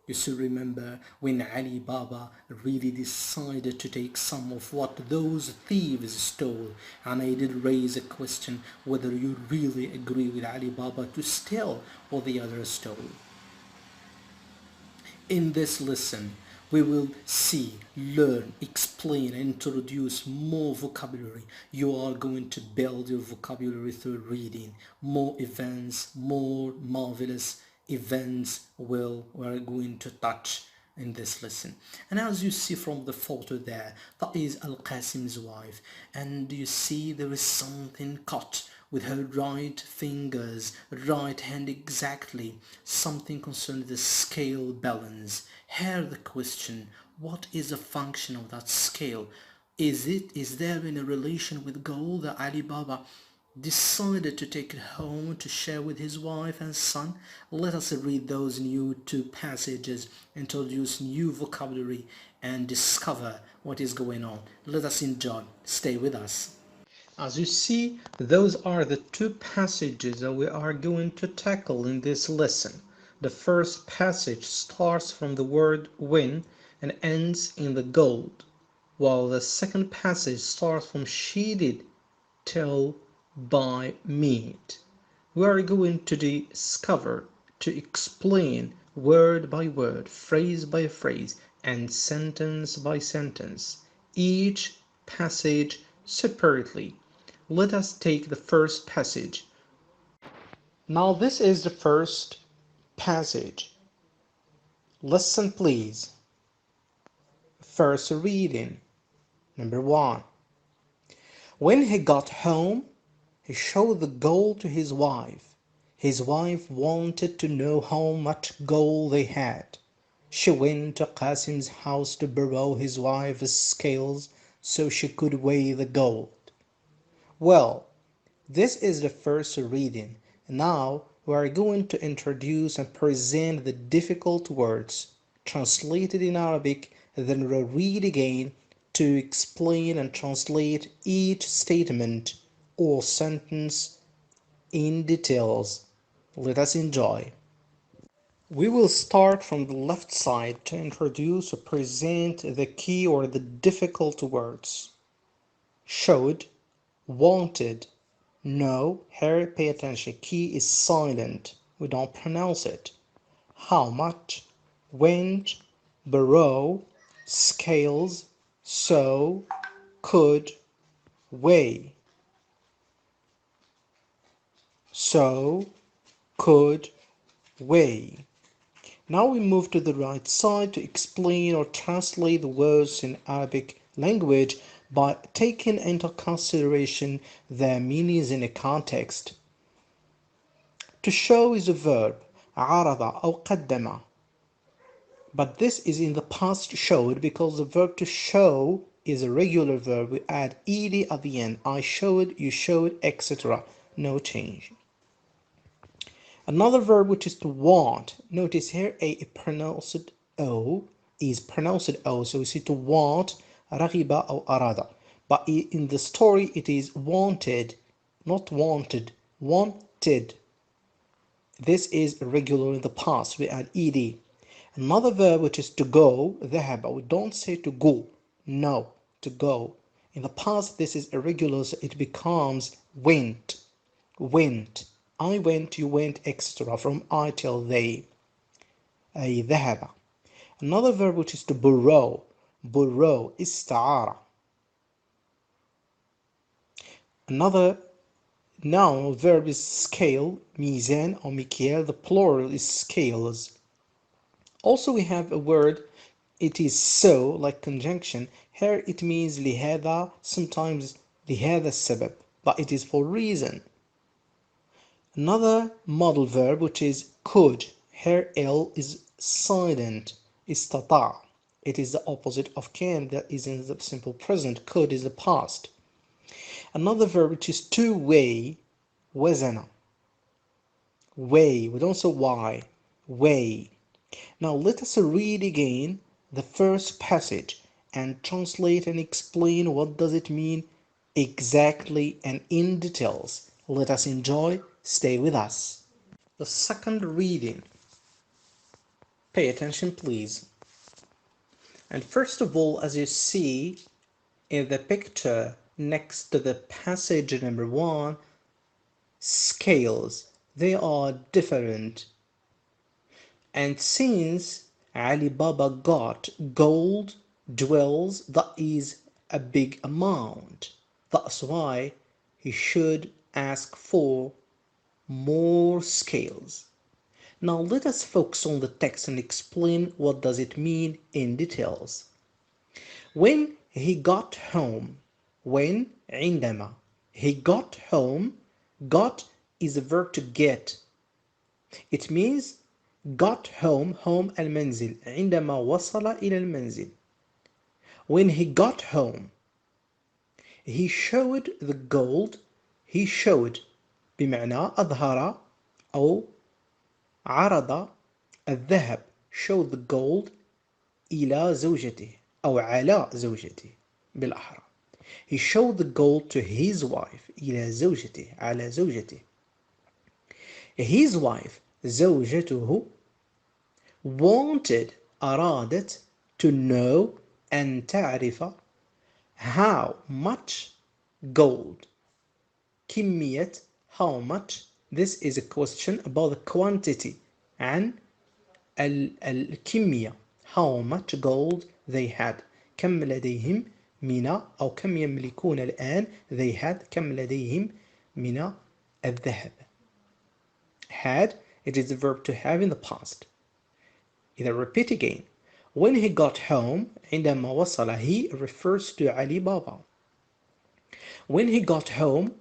You still remember when Ali Baba really decided to take some of what those thieves stole, and I did raise a question whether you really agree with Ali Baba to steal what the others stole. In this lesson, we will see, learn, explain, and introduce more vocabulary. You are going to build your vocabulary through reading. More events, more marvelous events we're going to touch in this lesson. And as you see from the photo there, that is Al-Qasim's wife. And you see there is something cut with her right fingers, right hand exactly, something concerning the scale balance. Here the question, what is the function of that scale? Is there in a relation with gold that Ali Baba decided to take it home to share with his wife and son? Let us read those new two passages, introduce new vocabulary, and discover what is going on. Let us enjoy. Stay with us. As you see, those are the two passages that we are going to tackle in this lesson. The first passage starts from the word win and ends in the gold, while the second passage starts from sheeted till by meat. We are going to discover, to explain word by word, phrase by phrase, and sentence by sentence, each passage separately. Let us take the first passage. Now this is the first passage. Listen please. First reading. Number 1. When he got home, he showed the gold to his wife. His wife wanted to know how much gold they had. She went to Qasim's house to borrow his wife's scales so she could weigh the gold. Well, this is the first reading. Now we are going to introduce and present the difficult words translated in Arabic, then we'll read again to explain and translate each statement or sentence in details. Let us enjoy. We will start from the left side to introduce or present the key or the difficult words. Showed, wanted. No, Harry, pay attention. Key is silent. We don't pronounce it. How much? Went, borrow, scales, so, could, weigh. So, could, weigh. Now we move to the right side to explain or translate the words in Arabic language by taking into consideration their meanings in a context. To show is a verb, عرض أو قدم. But this is in the past showed because the verb to show is a regular verb. We add ed at the end. I showed, you showed, etc. No change. Another verb which is to want. Notice here a pronounced O is pronounced O, so we see to want, رغب أو أراد. But in the story it is wanted, not wanted, wanted. This is irregular in the past. We add ed. Another verb which is to go, ذهب. We don't say to go. No, to go. In the past this is irregular, so it becomes went. Went. I went, you went, etc. From I till they. أي ذهب. Another verb which is to borrow. Borrow. استعارة. Another noun verb is scale, ميزان or مكيال. The plural is scales. Also we have a word, it is so, like conjunction. Here it means لهذا, sometimes لهذا السبب, but it is for reason. Another modal verb which is could. Here L is silent. استطاع. It is the opposite of can, that is in the simple present. Could is the past. Another verb which is to weigh, وزن. Weigh, we don't say why. Weigh. Now let us read again the first passage and translate and explain what does it mean exactly and in details. Let us enjoy. Stay with us. The second reading. Pay attention please. And first of all, as you see in the picture next to the passage number 1, scales, they are different. And since Ali Baba got gold jewels, that is a big amount. That's why he should ask for more scales. Now let us focus on the text and explain what does it mean in details. When he got home, when عندما he got home, got is a verb to get. It means got home, home المنزل. عندما وصل إلى المنزل. When he got home, he showed the gold. He showed بمعنى أظهر أو عرض الذهب. Showed the gold إلى زوجته أو على زوجته بالأحرى. He showed the gold to his wife. إلى زوجته على زوجته. His wife زوجته wanted أرادت to know أن تعرف how much gold. كمية how much. This is a question about the quantity عن الكمية. How much gold they had. كم لديهم من أو كم يملكون الآن. They had كم لديهم من الذهب. Had, it is a verb to have in the past. Either repeat again. When he got home, عندما وصل, he refers to Ali Baba. When he got home,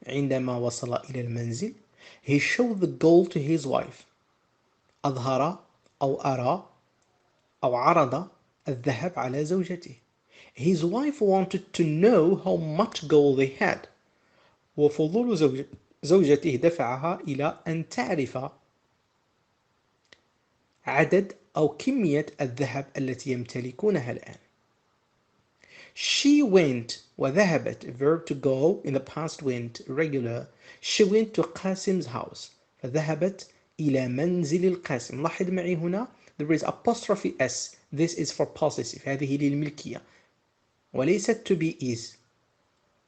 عندما وصل إلى المنزل, he showed the gold to his wife. أظهر أو أرى أو عرض الذهب على زوجته. His wife wanted to know how much gold they had. وفضول زوجته دفعها إلى أن تعرف عدد أو كمية الذهب التي يمتلكونها الآن. She went وذهبت, verb to go in the past went, regular. She went to قاسم's house. فذهبت إلى منزل القاسم. لاحظ معي هنا there is apostrophe s. This is for possessive. هذه للملكية وليست to be is.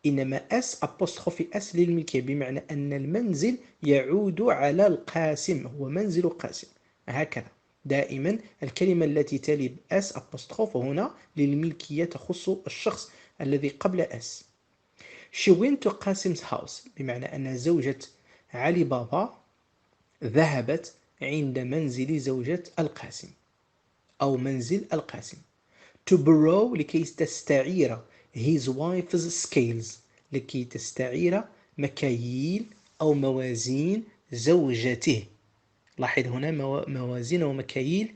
إنما s apostrophe s للملكية بمعنى أن المنزل يعود على القاسم. هو منزل قاسم. هكذا دائما الكلمة التي تلي s apostrophe هنا للملكية تخص الشخص الذي قبل s. She went to قاسم's house بمعنى أن زوجة علي بابا ذهبت عند منزل زوجة القاسم أو منزل القاسم. To borrow لكي تستعير his wife's scales. لكي تستعير مكاييل أو موازين زوجته. لاحظ هنا موازين ومكاييل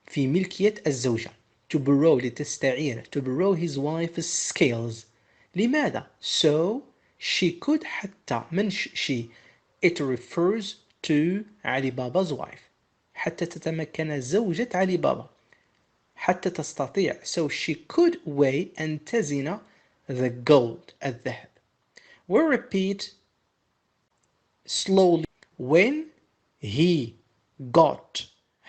في ملكية الزوجة. To borrow لتستعير. To borrow his wife's scales. لماذا؟ So she could حتى من she. It refers to Ali Baba's wife. حتى تتمكن زوجة علي بابا حتى تستطيع so she could weigh أن تزن the gold الذهب. We'll repeat slowly. When he got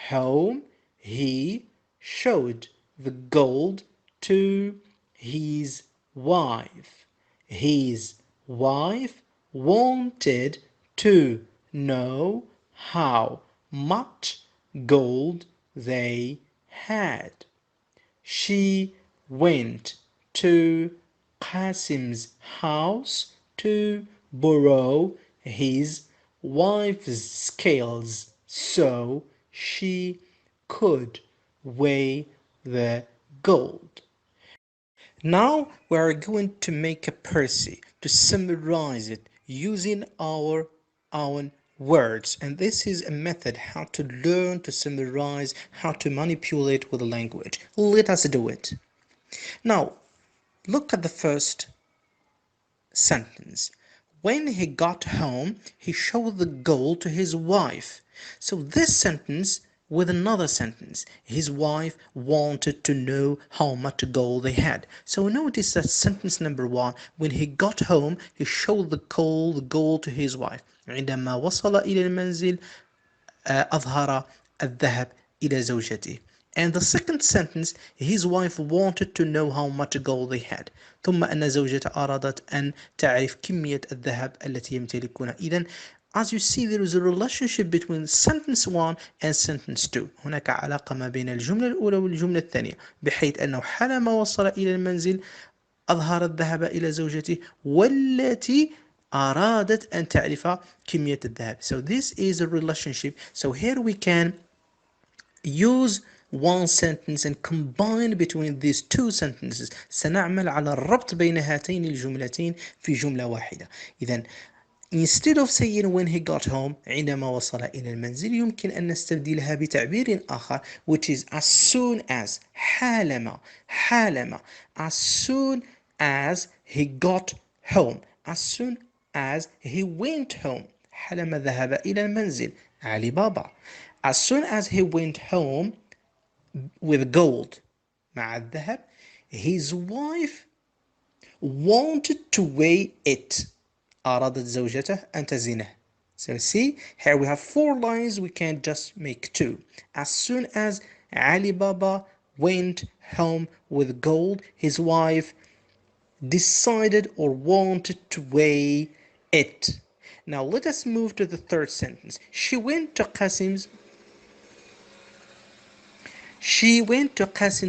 home, he showed the gold to his wife. His wife wanted to know how much gold they had. She went to Qasim's house to borrow his wife's scales so she could weigh the gold. Now we are going to make a Percy to summarize it using our own words, and this is a method how to learn to summarize, how to manipulate with the language. Let us do it. Now look at the first sentence. When he got home, he showed the gold to his wife. So this sentence with another sentence. His wife wanted to know how much gold they had. So notice that sentence number one. When he got home, he showed the gold to his wife. عندما وصل إلى المنزل أظهر الذهب إلى زوجته. And the second sentence, his wife wanted to know how much gold they had. ثم أن زوجته أرادت أن تعرف كمية الذهب التي يمتلكونها. إذن as you see, there is a relationship between sentence 1 and sentence 2. هناك علاقة ما بين الجملة الأولى والجملة الثانية بحيث أنه حالما وصل إلى المنزل أظهر الذهب إلى زوجته والتي أرادت أن تعرف كمية الذهب. So this is a relationship. So here we can use one sentence and combine between these two sentences. سنعمل على الربط بين هاتين الجملتين في جملة واحدة. إذن instead of saying when he got home عندما وصل إلى المنزل يمكن أن نستبدلها بتعبير آخر which is as soon as حالما as soon as he got home as soon as he went home حالما ذهب إلى المنزل علي بابا as soon as he went home with gold مع الذهب his wife wanted to weigh it أرادت زوجته أن تزنه. So see, here we have 4 lines, we can just make 2. As soon as Ali Baba went home with gold, his wife decided or wanted to weigh it. Now let us move to the third sentence. She went to Qasim's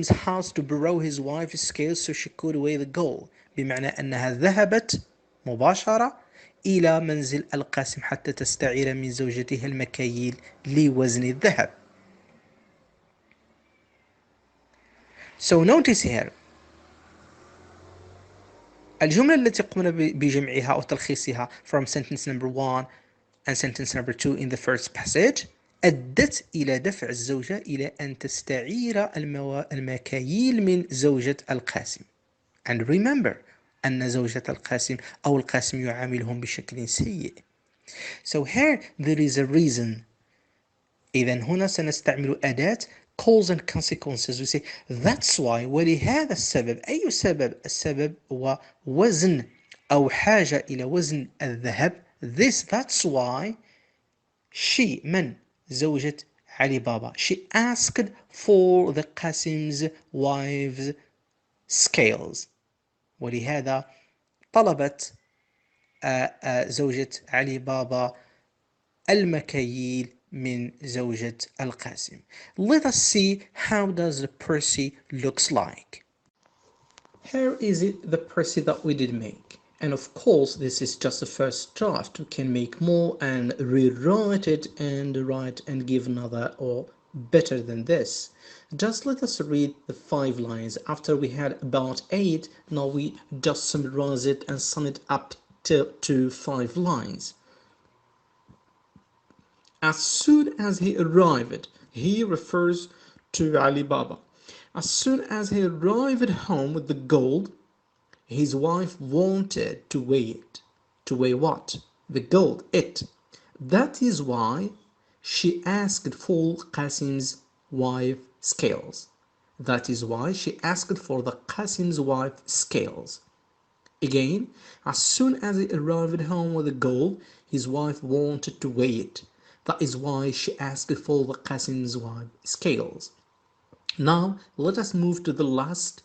house to borrow his wife's scales so she could weigh the gold. بمعنى أنها ذهبت مباشرة إلى منزل القاسم حتى تستعير من زوجته المكاييل لوزن الذهب. So notice here الجملة التي قمنا بجمعها أو تلخيصها from sentence number 1 and sentence number 2 in the first passage أدت إلى دفع الزوجة إلى أن تستعير المكاييل من زوجة القاسم. And remember أن زوجة القاسم أو القاسم يعاملهم بشكل سيء. So here there is a reason. إذن هنا سنستعمل أداة cause and consequences. We say that's why ولهذا السبب. أي سبب؟ السبب هو وزن أو حاجة إلى وزن الذهب. That's why she من زوجة علي بابا she asked for the Qasim's wife's scales. ولهذا طلبت زوجة علي بابا المكاييل من زوجة القاسم. Let us see how does the Percy looks like. Here is it, the Percy that we did make. And of course, this is just the first draft. We can make more and rewrite it and write and give another or better than this. Just let us read the 5 lines. After we had about 8, now we just summarize it and sum it up to 5 lines. As soon as he arrived, he refers to Ali Baba. As soon as he arrived home with the gold, his wife wanted to weigh it. To weigh what? The gold, it. That is why She asked for Qasim's wife scales. That is why she asked for the Qasim's wife scales. Again, as soon as he arrived home with the gold, his wife wanted to weigh it. That is why she asked for the Qasim's wife scales. Now, let us move to the last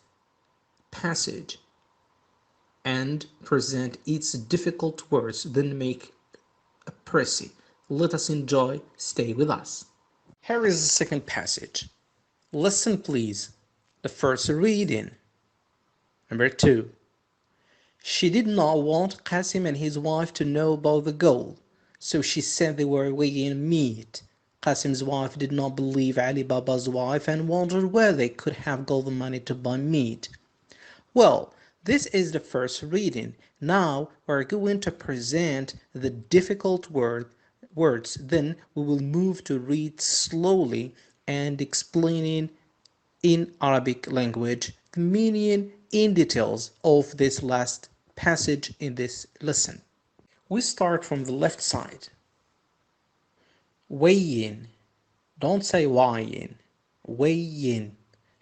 passage and present its difficult words, then make a précis. Let us enjoy. Stay with us. Here is the second passage. Listen, please. The first reading. Number 2. She did not want Qasim and his wife to know about the gold, so she said they were weighing meat. Qasim's wife did not believe Ali Baba's wife and wondered where they could have got the money to buy meat. Well, this is the first reading. Now we're going to present the difficult words. Then we will move to read slowly and explaining in Arabic language the meaning in details of this last passage in this lesson. We start from the left side. Weighing. Don't say weighing. Weighing.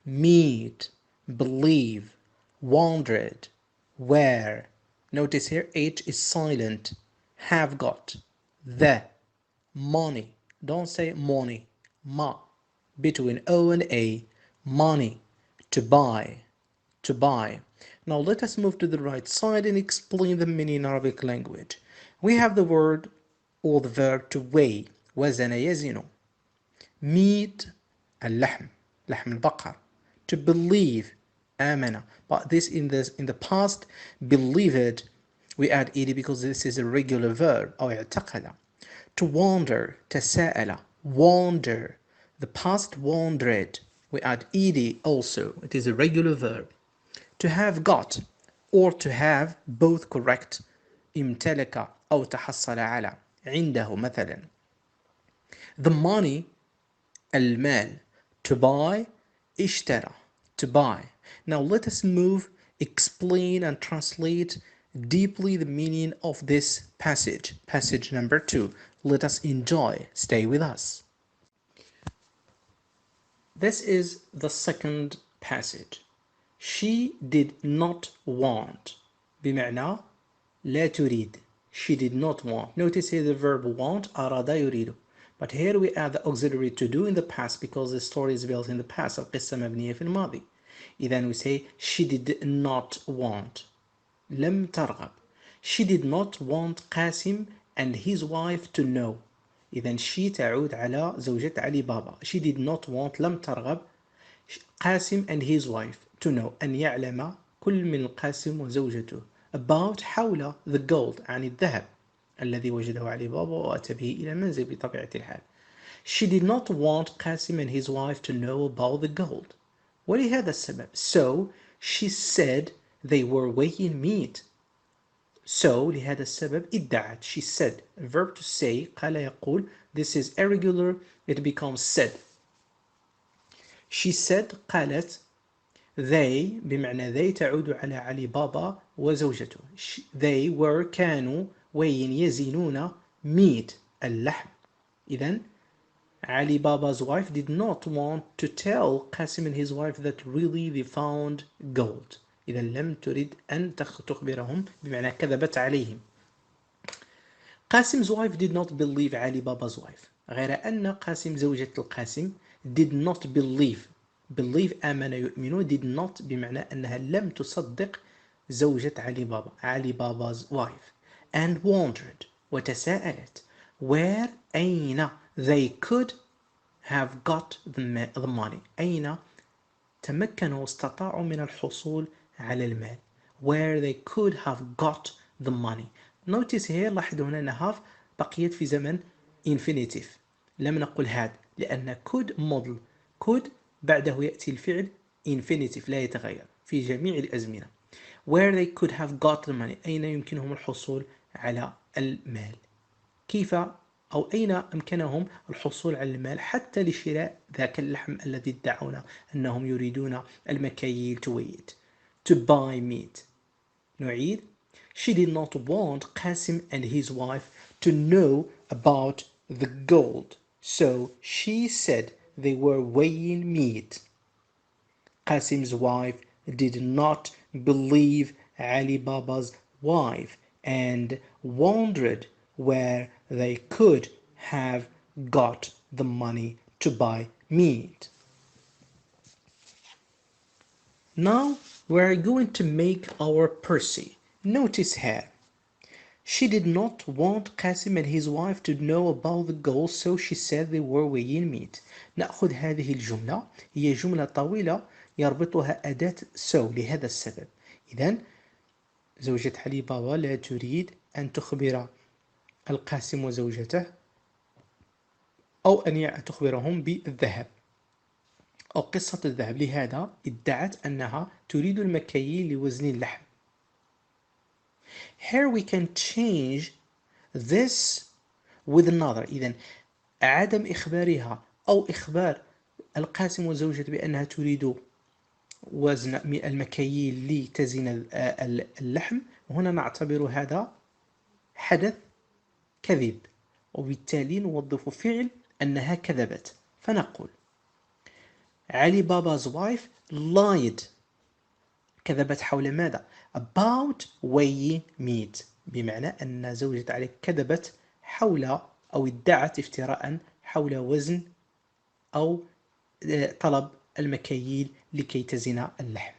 Meet. Believe. Wondered. Where. Notice here H is silent. Have got. The. Money. Don't say money. Ma. Between O and A. Money. To buy. To buy. Now let us move to the right side and explain the meaning in Arabic language. We have the word or the verb to weigh. وزن يزن. Meat. اللحم. لحم البقر. To believe. آمن. But this in the past, believed, we add ed because this is a regular verb. أو اعتقد. To wander. تساءل. Wander. The past wandered. We add ed also. It is a regular verb. To have got or to have both correct. امتلك أو تحصل على. عنده مثلا. The money. المال. To buy. اشترى. To buy. Now let us move, explain and translate deeply the meaning of this passage. Passage number 2. Let us enjoy. Stay with us. This is the second passage. She did not want. بمعنى لا تريد. She did not want. Notice here the verb want. أراد يريد. But here we add the auxiliary to do in the past because the story is built in the past. القصة مبنية في الماضي. إذن we say she did not want. لم ترغب. She did not want Qasim and his wife to know. إذن she تعود على زوجة علي بابا. She did not want. لم ترغب Qasim and his wife to know. أن يعلم كل من قاسم وزوجته about حول the gold عن الذهب الذي وجده علي بابا وأتى به إلى المنزل بطبيعة الحال. She did not want Qasim and his wife to know about the gold. ولهذا السبب. So she said they were weighing meat. So لهذا السبب ادعت. She said. Verb to say. قال يقول. This is irregular. It becomes said. She said. قالت. They بمعنى they تعود على علي بابا وزوجته. They were كانوا weighing يزنون meat اللحم. إذن Ali Baba's wife did not want to tell Qasim and his wife that really they found gold. إذا لم تريد أن تخبرهم بمعنى كذبت عليهم. Qasim's wife did not believe Ali Baba's wife. غير أن قاسم زوجة القاسم did not believe. Believe آمن يؤمنون did not بمعنى أنها لم تصدق زوجة علي بابا. Ali Baba's wife. And wondered. وتساءلت. Where أين they could have got the money. أين تمكنوا استطاعوا من الحصول على المال. Where they could have got the money. Notice here لاحظوا هنا أن have بقيت في زمن infinitive. لم نقل had لأن could model. could بعده يأتي الفعل infinitive لا يتغير في جميع الأزمنة. Where they could have got the money. أين يمكنهم الحصول على المال. كيف أو أين أمكنهم الحصول على المال حتى لشراء ذاك اللحم الذي ادعون أنهم يريدون المكاييل to weigh it. To buy meat. نعيد. She did not want Qasim and his wife to know about the gold. So she said they were weighing meat. Qasim's wife did not believe Ali Baba's wife and wondered where they could have got the money to buy meat. Now we're going to make our Percy. Notice here. She did not want Qasim and his wife to know about the gold, so she said they were weighing meat. نأخذ هذه الجملة، هي جملة طويلة يربطها أداة so لهذا السبب. إذن زوجة علي بابا لا تريد أن تخبر القاسم وزوجته أو أن تخبرهم بالذهب أو قصة الذهب، لهذا ادعت أنها تريد المكاييل لوزن اللحم. Here we can change this with another. إذن عدم إخبارها أو إخبار القاسم وزوجته بأنها تريد وزن المكاييل لتزن اللحم، وهنا نعتبر هذا حدث كذب، وبالتالي نوظف فعل أنها كذبت، فنقول علي بابا's wife lied. كذبت حول ماذا؟ about weighing meat، بمعنى أن زوجة علي كذبت حول أو ادعت افتراء حول وزن أو طلب المكاييل لكي تزن اللحم.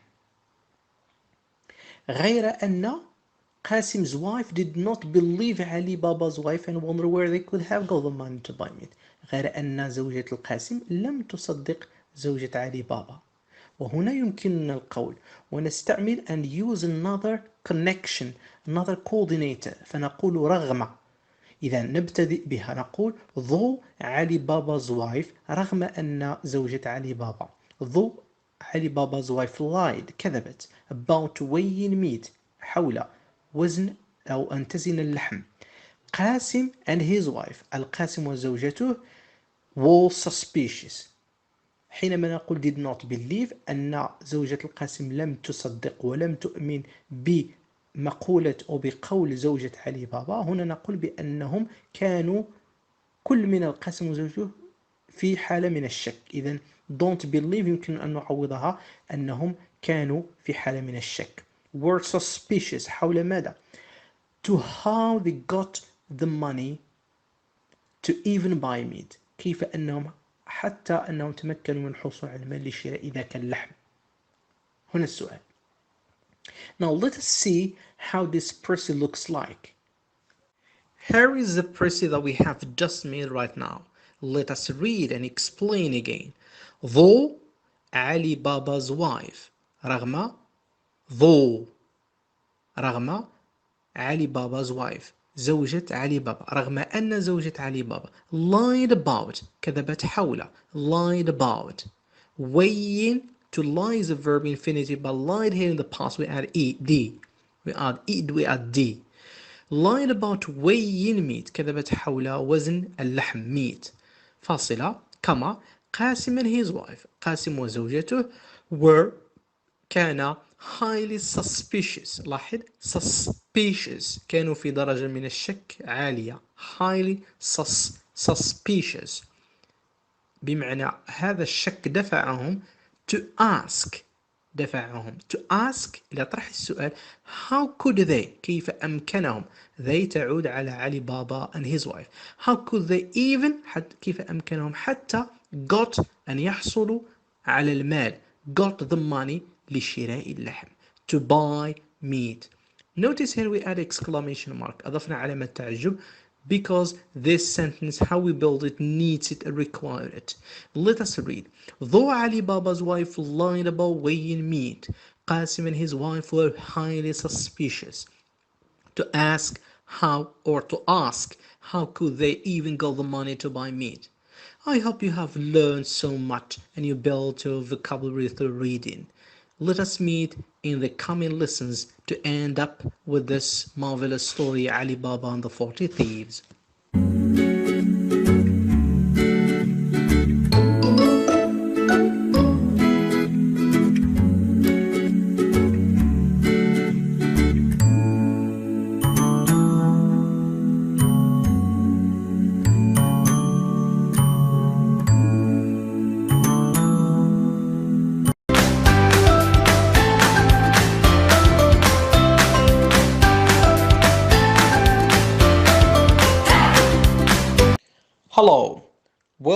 غير أن Qasim's wife did not believe Ali Baba's wife and wonder where they could have got the money to buy meat. غير أن زوجة القاسم لم تصدق زوجة علي بابا. وهنا يمكننا القول ونستعمل and use another connection, another coordinator، فنقول رغم. إذا نبتدئ بها نقول though علي بابا's wife، رغم أن زوجة علي بابا though علي بابا's wife lied كذبت about weighing meat حول وزن أو أن تزن اللحم. قاسم and his wife، القاسم وزوجته were suspicious. حينما نقول did not believe أن زوجة القاسم لم تصدق ولم تؤمن بمقولة أو بقول زوجة علي بابا، هنا نقول بأنهم كانوا كل من القاسم وزوجته في حالة من الشك. إذن don't believe يمكن أن نعوضها أنهم كانوا في حالة من الشك. were suspicious حول ماذا؟ to how they got the money to even buy meat، كيف أنهم حتى أنهم تمكنوا من الحصول على المال لشراء ذاك اللحم. هنا السؤال. Now let us see how this Percy looks like. Here is the Percy that we have just made right now. Let us read and explain again. Though Ali Baba's wife، رغم though رغم علي Baba's wife زوجة علي بابا، رغم أن زوجة علي بابا lied about كذبت حول lied about weighing. To lie is a verb infinitive, but lied here in the past we add ed, we add d. lied about weighing meat كذبت حول وزن اللحم meat. فاصلة كما قاسم and his wife، قاسم وزوجته were كان highly suspicious. لاحظ suspicious، كانوا في درجة من الشك عالية. highly suspicious بمعنى هذا الشك دفعهم to ask، دفعهم to ask إلى طرح السؤال how could they، كيف أمكنهم. they تعود على علي بابا and his wife. how could they even، كيف أمكنهم حتى got أن يحصلوا على المال got the money لشراء اللحم to buy meat. Notice here we add exclamation mark، أضفنا علامة تعجب because this sentence how we build it needs it and require it. Let us read. Though Ali Baba's wife lied about weighing meat, Qasim and his wife were highly suspicious. To ask how could they even get the money to buy meat. I hope you have learned so much and you built your vocabulary through reading. Let us meet in the coming lessons to end up with this marvelous story, Ali Baba and the 40 Thieves.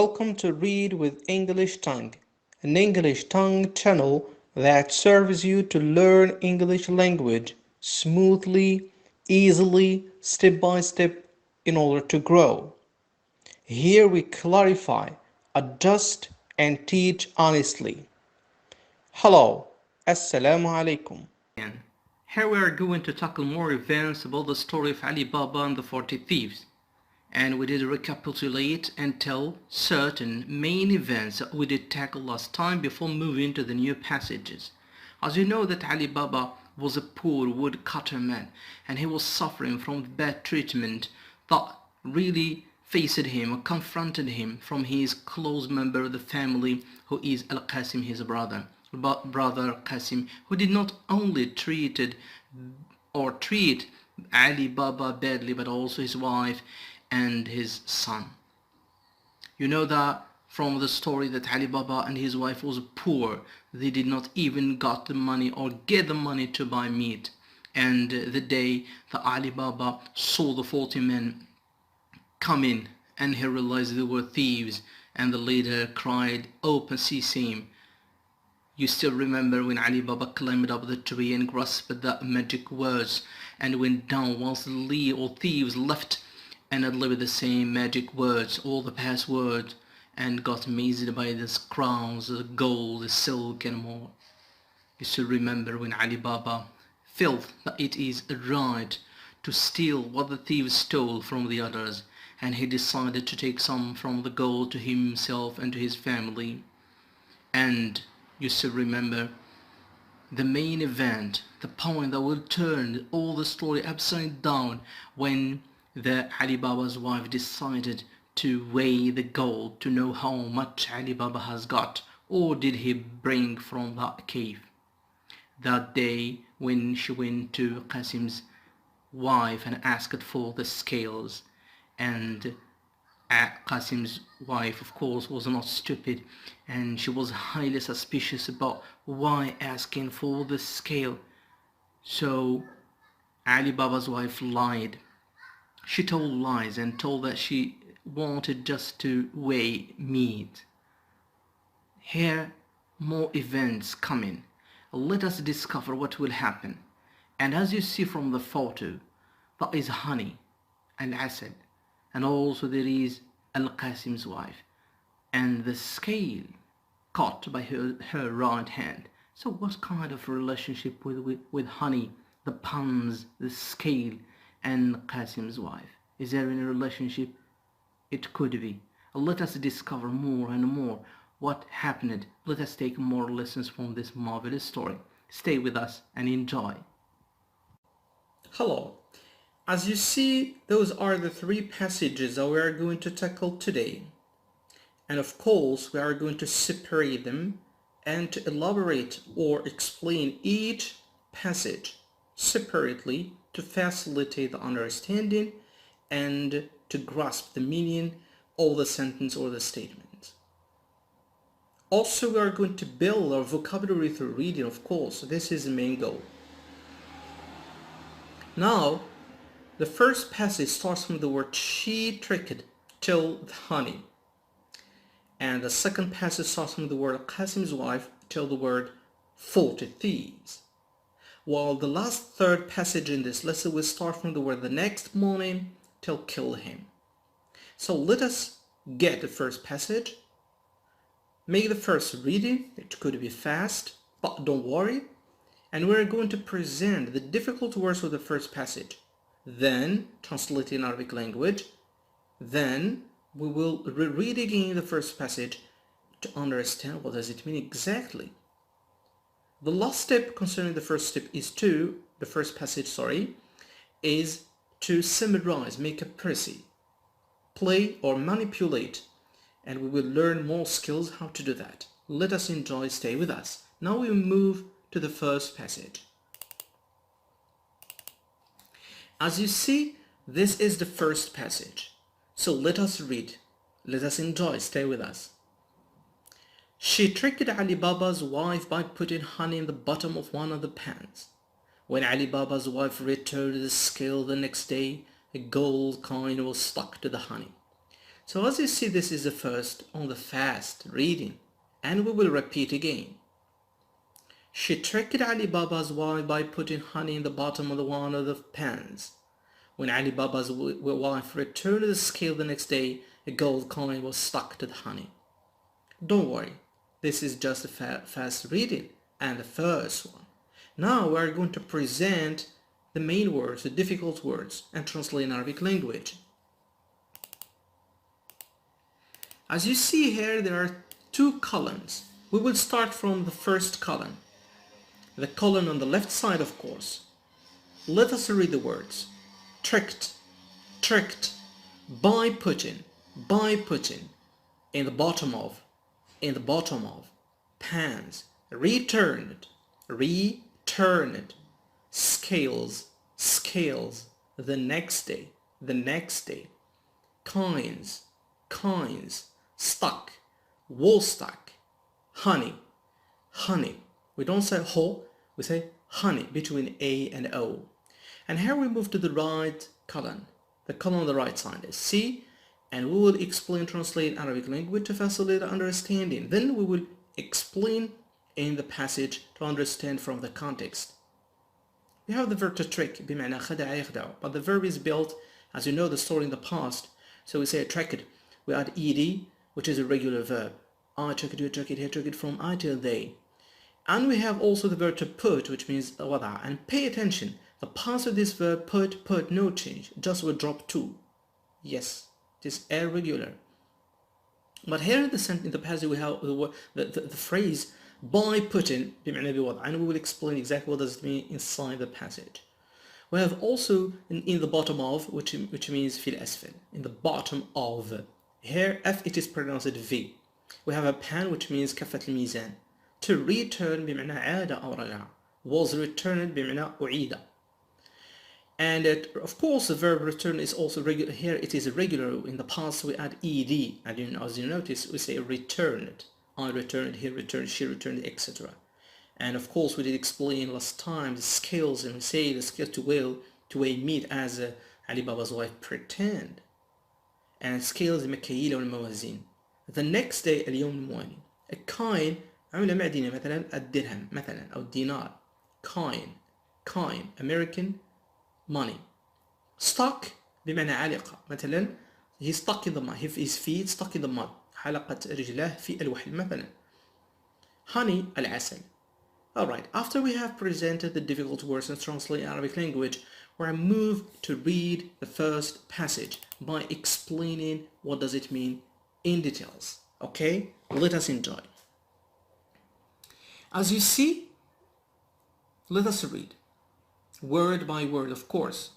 Welcome to Read with English Tongue, an English tongue channel that serves you to learn English language smoothly, easily, step by step in order to grow. Here we clarify, adjust, and teach honestly. Hello, Assalamu alaikum. Here we are going to tackle more events about the story of Ali Baba and the 40 Thieves. And we did recapitulate and tell certain main events that we did tackle last time before moving to the new passages. As you know that Ali Baba was a poor woodcutter man and he was suffering from bad treatment that really faced him or confronted him from his close member of the family who is Al-Qasim, his brother Qasim, who did not only treat Ali Baba badly but also his wife and his son. You know that from the story that Ali Baba and his wife was poor. They did not even got the money or get the money to buy meat. And the day that Ali Baba saw the 40 men come in and he realized they were thieves, and the leader cried, "Open sesame." You still remember when Ali Baba climbed up the tree and grasped the magic words and went down once the thieves left and delivered the same magic words, all the passwords, and got amazed by the crowns, the gold, the silk and more. You still remember when Ali Baba felt that it is right to steal what the thieves stole from the others, and he decided to take some from the gold to himself and to his family. And you still remember the main event, the point that will turn all the story upside down, when the Ali Baba's wife decided to weigh the gold to know how much Ali Baba has got, or did he bring from that cave. That day when she went to Qasim's wife and asked for the scales, and Qasim's wife, of course, was not stupid, and she was highly suspicious about why asking for the scale. So Ali Baba's wife lied. She told lies and told that she wanted just to weigh meat. Here more events coming. Let us discover what will happen. And as you see from the photo, that is honey and acid, and also there is Al-Qasim's wife, and the scale caught by her right hand. So what kind of relationship with honey, the puns, the scale, and Qasim's wife? Is there any relationship? It could be. Let us discover more and more what happened. Let us take more lessons from this marvelous story. Stay with us and enjoy. Hello. As you see, those are the three passages that we are going to tackle today. And of course, we are going to separate them and to elaborate or explain each passage separately to facilitate the understanding and to grasp the meaning of the sentence or the statement. Also, we are going to build our vocabulary through reading, of course. This is the main goal. Now, the first passage starts from the word she tricked till the honey. And the second passage starts from the word Qasim's wife till the word 40 thieves. While the last third passage in this lesson will start from the word the next morning till kill him. So let us get the first passage. Make the first reading. It could be fast, but don't worry. And we're going to present the difficult words of the first passage. Then translate in Arabic language. Then we will read again the first passage to understand what does it mean exactly. The last step concerning the first passage is to summarize, make a précis, play or manipulate, and we will learn more skills how to do that. Let us enjoy, stay with us. Now we move to the first passage. As you see, this is the first passage. So let us read. Let us enjoy, stay with us. She tricked Ali Baba's wife by putting honey in the bottom of one of the pans. When Ali Baba's wife returned the scale the next day, a gold coin was stuck to the honey. So as you see, this is the first on the fast reading, and we will repeat again. She tricked Ali Baba's wife by putting honey in the bottom of one of the pans. When Ali Baba's wife returned the scale the next day, a gold coin was stuck to the honey. Don't worry, this is just a fast reading and the first one. Now we are going to present the main words, the difficult words, and translate in Arabic language. As you see here, there are two columns. We will start from the first column. The column on the left side, of course. Let us read the words. Tricked, tricked, by putting, in the bottom of, pans, returned, scales, the next day, coins, stuck, woolstuck, honey. We don't say ho, we say honey between A and O. And here we move to the right column. The column on the right side is C, and we will explain, translate Arabic language to facilitate understanding. Then we will explain in the passage to understand from the context. We have the verb to trick, بمعنى خدع يخدع, but the verb is built, as you know the story in the past. So we say tricked, we add ed, which is a regular verb. I tricked, you tricked, he tricked, from I till they. And we have also the verb to put, which means wada. And pay attention, the past of this verb, put, no change, just will drop to. Yes, it is irregular. But here in the passage we have the phrase by putting, بمعنى بوضع, and we will explain exactly what does it mean inside the passage. We have also in the bottom of, which means في الأسفل, in the bottom of. Here F it is pronounced V. We have a pan, which means كفة الميزان. To return بمعنى عاد أو رجع. Was returned بمعنى أعيد. And of course the verb return is also regular. Here it is irregular. In the past we add ed, and as you notice we say returned. I returned, he returned, she returned, etc. And of course we did explain last time the scales, and we say the scale to weigh meat as Ali Baba's wife pretend. And scales المكاييل والموازين. The next day اليوم الموالي. A coin عملة معدنية مثلا الدرهم مثلا أو الدينار. Coin American money. Stuck بمعنى علقة. مثلا he stuck in the mud. His feet stuck in the mud. حلقت رجلاه في الوحل مثلا. Honey العسل. Alright, after we have presented the difficult words and translate Arabic language, we're moved to read the first passage by explaining what does it mean in details. Okay, let us enjoy. As you see, let us read word by word, of course.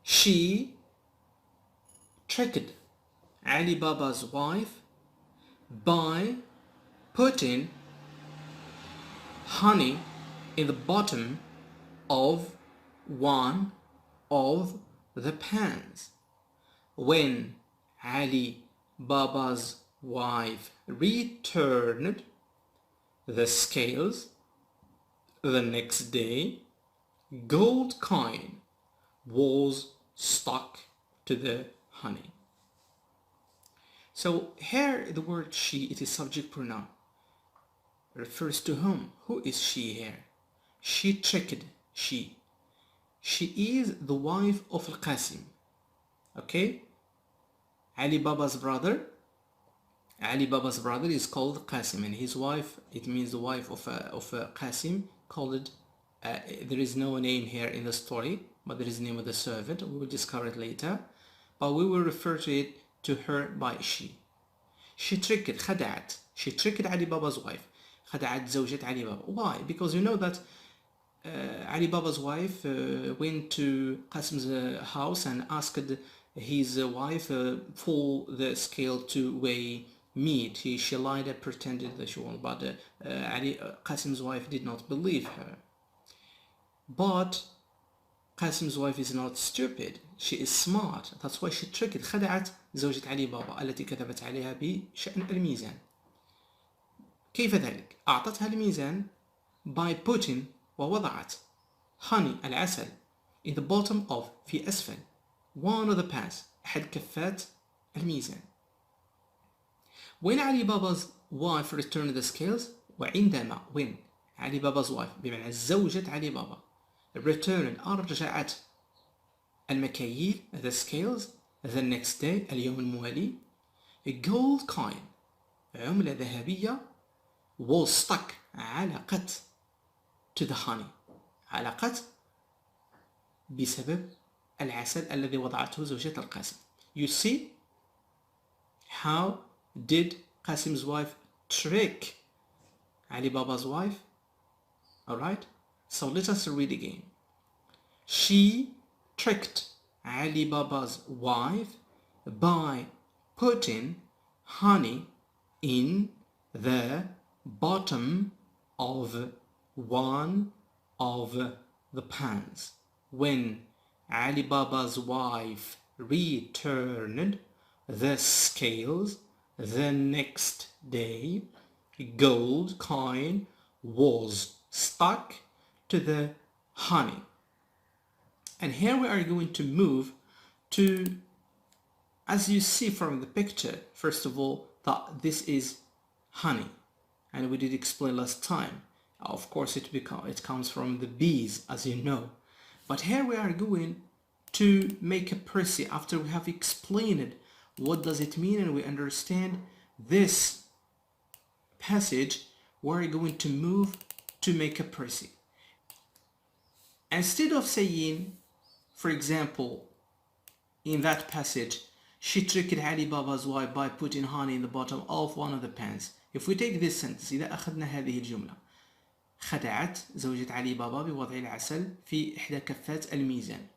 She tricked Ali Baba's wife by putting honey in the bottom of one of the pans. When Ali Baba's wife returned the scales the next day, gold coin was stuck to the honey. So here the word she, it is subject pronoun, refers to whom? Who is she here? She tricked, she. She is the wife of Al-Qasim. Okay? Ali Baba's brother is called Qasim, and his wife, it means the wife of Qasim, called, there is no name here in the story, but there is the name of the servant. We will discover it later, but we will refer to her by she. She tricked, خدعت. She tricked Ali Baba's wife. خدعت زوجة علي بابا. Why? Because you know that Ali Baba's wife went to Qasim's house and asked his wife for the scale to weigh meat. She lied and pretended that she won, but Qasim's wife did not believe her. But Qasim's wife is not stupid, she is smart. That's why she tricked. خدعت زوجة علي بابا التي كذبت عليها بشأن الميزان. كيف ذلك؟ أعطتها الميزان by putting ووضعت honey العسل in the bottom of في أسفل one of the pans أحد كفات الميزان. When Ali Baba's wife returned the scales, وعندما when Ali Baba's wife بمعنى زوجة علي بابا returned أرجعت المكاييل the scales the next day اليوم الموالي a gold coin عملة ذهبية was stuck علقت to the honey علقت بسبب العسل الذي وضعته زوجة القاسم. You see how did Qasim's wife trick Ali Baba's wife? Alright, so let us read again. She tricked Ali Baba's wife by putting honey in the bottom of one of the pans. When Ali Baba's wife returned the scales the next day, a gold coin was stuck to the honey. And here we are going to move to, as you see from the picture, first of all, that this is honey, and we did explain last time. Of course, it comes from the bees, as you know. But here we are going to make a précis after we have explained what does it mean and we understand this passage. We're going to move to make a précis. Instead of saying, for example, in that passage, she tricked Ali Baba's wife by putting honey in the bottom of one of the pans. If we take this sentence, إذا أخذنا هذه الجملة، خدعت زوجة علي بابا بوضع العسل في إحدى كفات الميزان.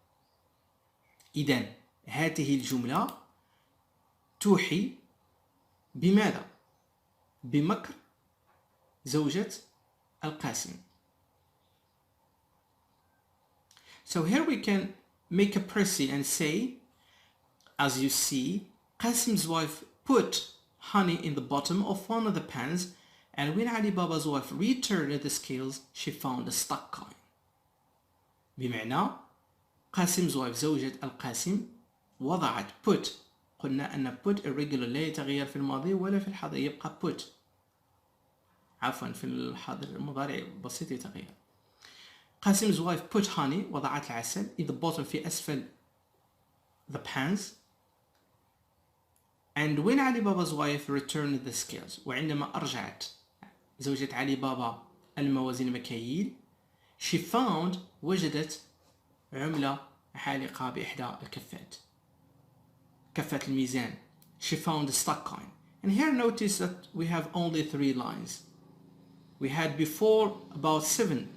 إذن هذه الجملة توحي بماذا؟ بمكر زوجة القاسم. So here we can make a précis and say, as you see, Qasim's wife put honey in the bottom of one of the pans, and when Ali Baba's wife returned the scales, she found a stuck coin. بمعنى Qasim's wife زوجة القاسم وضعت put. قلنا أن put irregular لا يتغير في الماضي ولا في الحاضر، يبقى put. عفوا في الحاضر المضارع بسيط يتغير. Qasim's wife put honey وضعت العسل in the bottom في أسفل the pans. And when Ali Baba's wife returned the scales, وعندما أرجعت زوجة علي بابا الموازين المكاييل, she found وجدت عملة حالقة بإحدى الكفات كفات الميزان. She found a stuck coin. And here notice that we have only 3 lines. We had before about 7.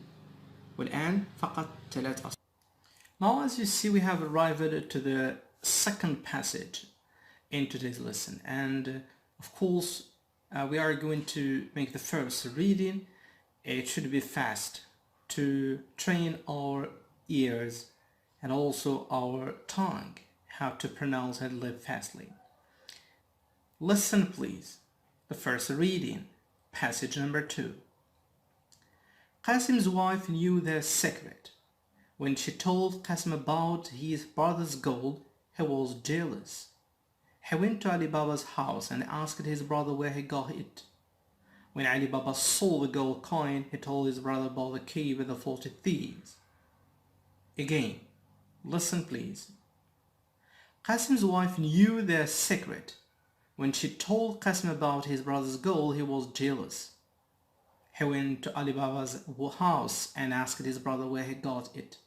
والآن فقط 3 أسطر. Now as you see, we have arrived to the second passage in today's lesson, and of course we are going to make the first reading. It should be fast to train our ears and also our tongue how to pronounce and live fastly. Listen please. The first reading, passage number 2. Qasim's wife knew their secret. When she told Qasim about his brother's gold, he was jealous. He went to Ali Baba's house and asked his brother where he got it. When Ali Baba saw the gold coin, he told his brother about the cave with the 40 thieves. Again, listen please. Qasim's wife knew their secret. When she told Qasim about his brother's gold, he was jealous. He went to Ali Baba's house and asked his brother where he got it.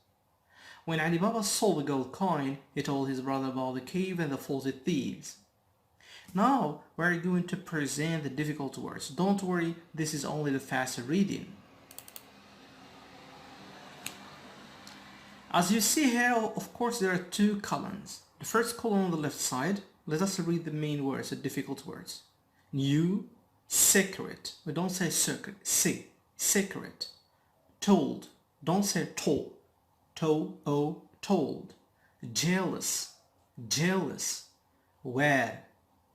When Ali Baba saw the gold coin, he told his brother about the cave and the 40 thieves. Now we're going to present the difficult words. Don't worry, this is only the fast reading. As you see here, of course, there are 2 columns. The first column on the left side, let us read the main words, the difficult words. New, secret. We don't say secret. Secret. Told. Don't say told. Told. Jealous. Where.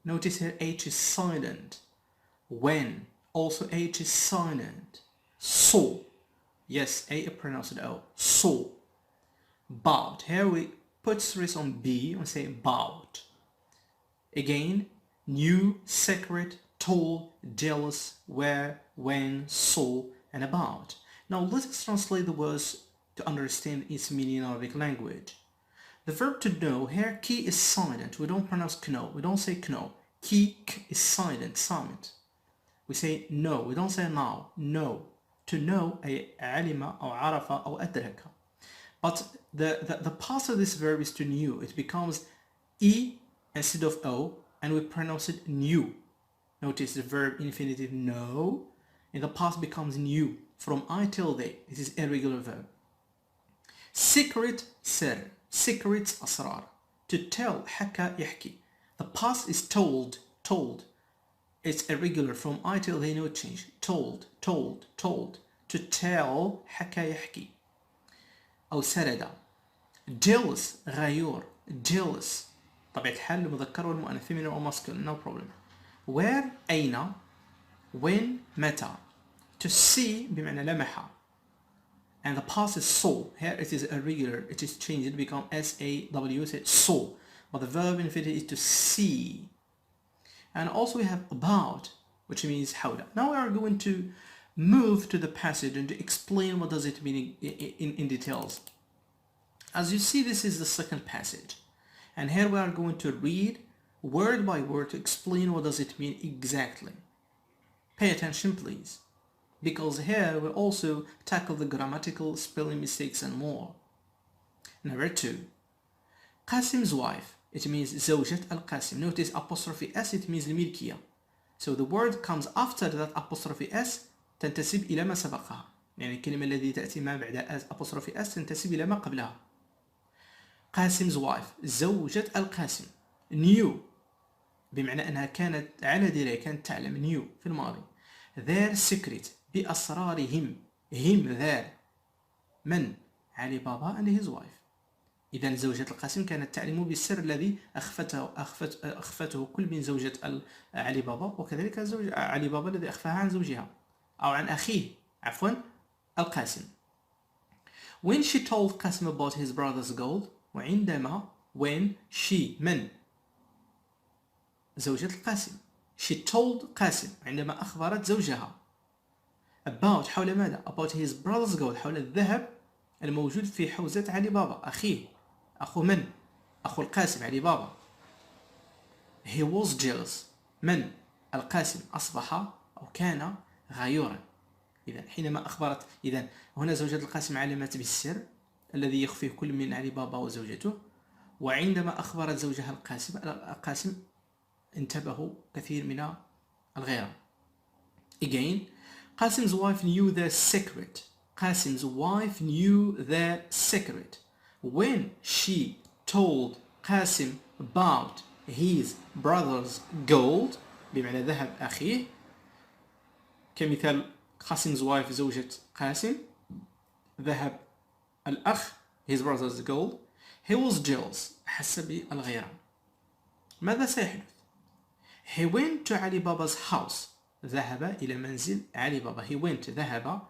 Notice here H is silent. When. Also H is silent. Saw. Yes, A pronounced O. Saw. Bought. Here we put stress on B and say bought. Again, knew, secret, told, jealous, where, when, saw, and about. Now let us translate the words to understand its meaning in Arabic language. The verb to know here, key is silent. We don't pronounce kno. We don't say kno. Key is silent. We say no. We don't say now. No. To know أي علم أو عرف أو أدرك. But the past of this verb is to knew. It becomes E instead of O, and we pronounce it knew. Notice the verb infinitive know in the past becomes knew. From I till they. It is irregular verb. Secret سر. Secrets أسرار. To tell حكى يحكي. The past is told. It's irregular. From I till they, no change. Told. To tell حكى يحكي أو سرد. Jealous غيور. Jealous طبيعة الحال المذكر والمؤنث feminine or masculine, no problem. Where أين. When متى. To see بمعنى لمح. And the past is saw. Here it is irregular. It is changed. It becomes S-A-W. Saw. But the verb infinitive is to see. And also we have about, which means حول. Now we are going to move to the passage and to explain what does it mean in details. As you see, this is the second passage. And here we are going to read word by word to explain what does it mean exactly. Pay attention, please. Because here we'll also tackle the grammatical, spelling mistakes and more. Number 2. Qasim's wife. It means زوجة القاسم. Notice apostrophe S, it means الملكية. So the word comes after that apostrophe S تنتسب إلى ما سبقها. يعني الكلمة التي تأتي ما بعد apostrophe S تنتسب إلى ما قبلها. Qasim's wife. زوجة القاسم. Knew. بمعنى أنها كانت على دراية، كانت تعلم. Knew في الماضي. Their secret. بأسرارهم. Him there. من؟ علي بابا and his wife. إذا زوجة القاسم كانت تعلم بالسر الذي أخفته كل من زوجة علي بابا، وكذلك زوج علي بابا الذي أخفاها عن زوجها أو عن أخيه القاسم. When she told Qasim about his brother's gold. وعندما when she من زوجة القاسم. She told قاسم عندما أخبرت زوجها about حول ماذا؟ about his brother's gold حول الذهب الموجود في حوزة علي بابا أخيه. أخو من؟ أخو القاسم علي بابا. He was jealous. من؟ القاسم أصبح أو كان غيورا. إذا حينما أخبرت، إذا هنا زوجة القاسم علمت بالسر الذي يخفيه كل من علي بابا وزوجته، وعندما أخبرت زوجها القاسم انتبهوا كثير من الغيرة. Again, Qasim's wife knew their secret. Qasim's wife knew their secret. When she told Qasim about his brother's gold بمعنى ذهب أخيه، كمثال Qasim's wife زوجة قاسم، ذهب الأخ his brother's gold. He was jealous. حس بالغيرة. ماذا سيحدث؟ He went to Ali Baba's house. ذهب إلى منزل علي بابا. He went ذهب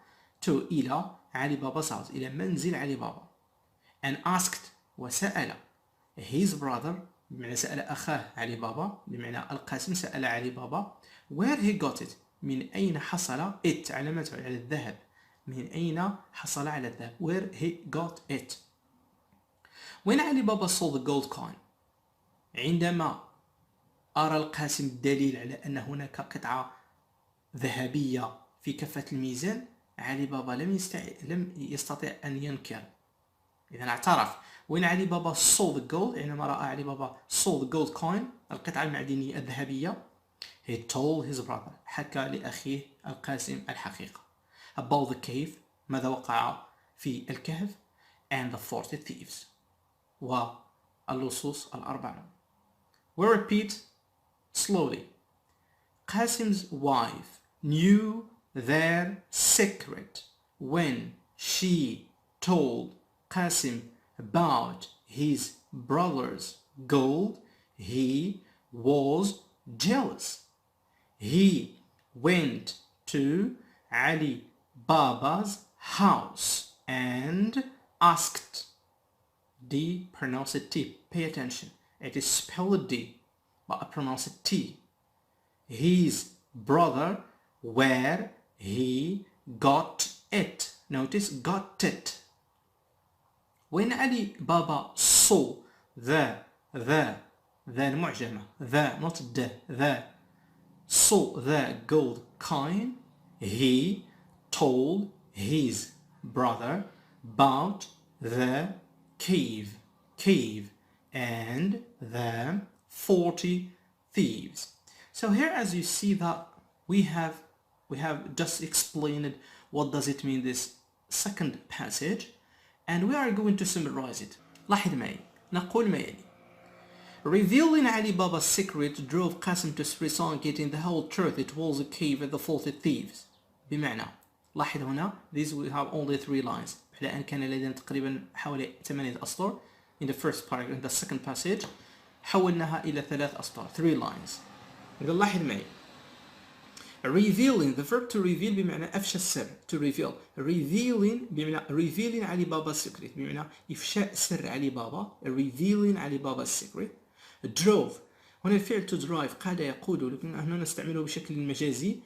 to إلى علي بابا's house إلى منزل علي بابا. And asked وسأل his brother بمعنى سأل أخاه علي بابا بمعنى القاسم سأل علي بابا where he got it من أين حصل it علامته على الذهب من أين حصل على الذهب where he got it. When Ali Baba saw the gold coin عندما أرى القاسم الدليل على أن هناك قطعة ذهبية في كفة الميزان، علي بابا لم يستطيع أن ينكر. إذا اعترف. When Ali Baba saw the gold عندما رأى علي بابا saw the gold coin القطعة المعدنية الذهبية he told his brother حكى لأخيه القاسم الحقيقة about the cave ماذا وقع في الكهف and the 40 thieves واللصوص الأربعة. We repeat slowly. Qasim's wife knew their secret when she told Qasim about his brother's gold. He was jealous. He went to Ali Baba's house and asked. D, pronounce it T. Pay attention. It is spelled D. but I pronounce it T. His brother, where he got it. Notice got it. When Ali Baba saw the المعجمة, not the, saw the gold coin, he told his brother about the cave and the 40 thieves. So here, as you see, that we have just explained what does it mean, this second passage, and we are going to summarize it. لاحظ معي نقول ما يلي. Revealing Ali Baba's secret drove Qasim to Srisan, getting the whole truth. It was a cave and the 40 thieves. بمعنى لاحظ هنا, these we have only 3 lines. الآن كان لدينا تقريبا حوالي 8 أسطر in the first paragraph. In the second passage حولناها إلى 3 أسطر, 3 lines. إذا لاحظ معي. Revealing, the verb to reveal بمعنى أفشى السر, to reveal. Revealing بمعنى revealing علي بابا's secret بمعنى إفشاء سر علي بابا. Revealing علي بابا's secret. drove, هنا الفعل to drive قاد يقود, لكن هنا نستعمله بشكل مجازي.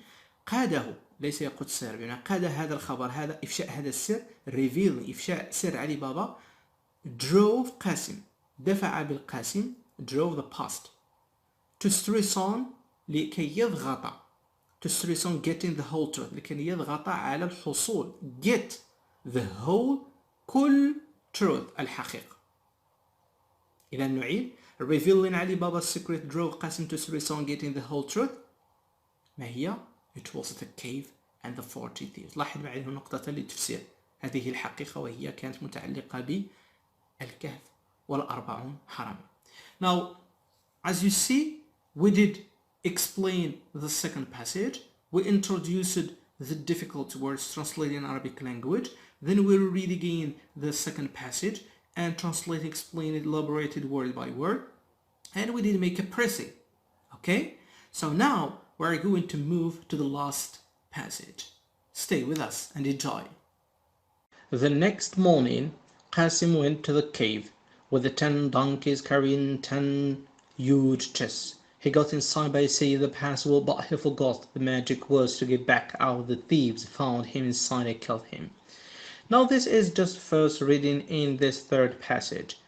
قاده ليس يقود سر, بمعنى قاد هذا الخبر, هذا إفشاء هذا السر. revealing إفشاء سر علي بابا. drove قاسم, دفع بالقاسم, drove the past. to Srisan لكي يضغط, to Srisan getting the whole truth, لكي يضغط على الحصول, get the whole, كل truth, الحقيقة. إذا نعيد. revealing Ali Baba's secret drove Qasim to Srisan, getting the whole truth. ما هي? It was the cave and the 40 thieves. لاحظ معي نقطة لتفسير هذه الحقيقة, وهي كانت متعلقة بالكهف والأربعون حرامي. Now, as you see, we did explain the second passage. We introduced the difficult words translated in Arabic language. Then we'll read again the second passage and translate, explain it, elaborated word by word. And we did make a pressing. Okay? So now we're going to move to the last passage. Stay with us and enjoy. The next morning, Qasim went to the cave with the 10 donkeys carrying 10 huge chests. He got inside by saying the password, but he forgot the magic words to get back out. The thieves found him inside and killed him. Now this is just first reading in this third passage.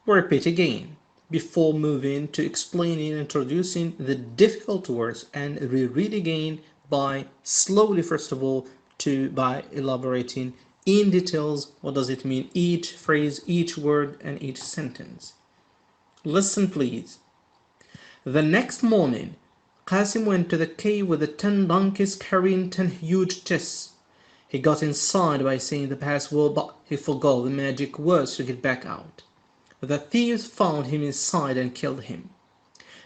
We repeat again before moving to explaining and introducing the difficult words, and reread again by slowly first of all by elaborating in details what does it mean, each phrase, each word, and each sentence. Listen please. The next morning, Qasim went to the cave with the 10 donkeys carrying 10 huge chests. He got inside by saying the password, but he forgot the magic words to get back out. The thieves found him inside and killed him.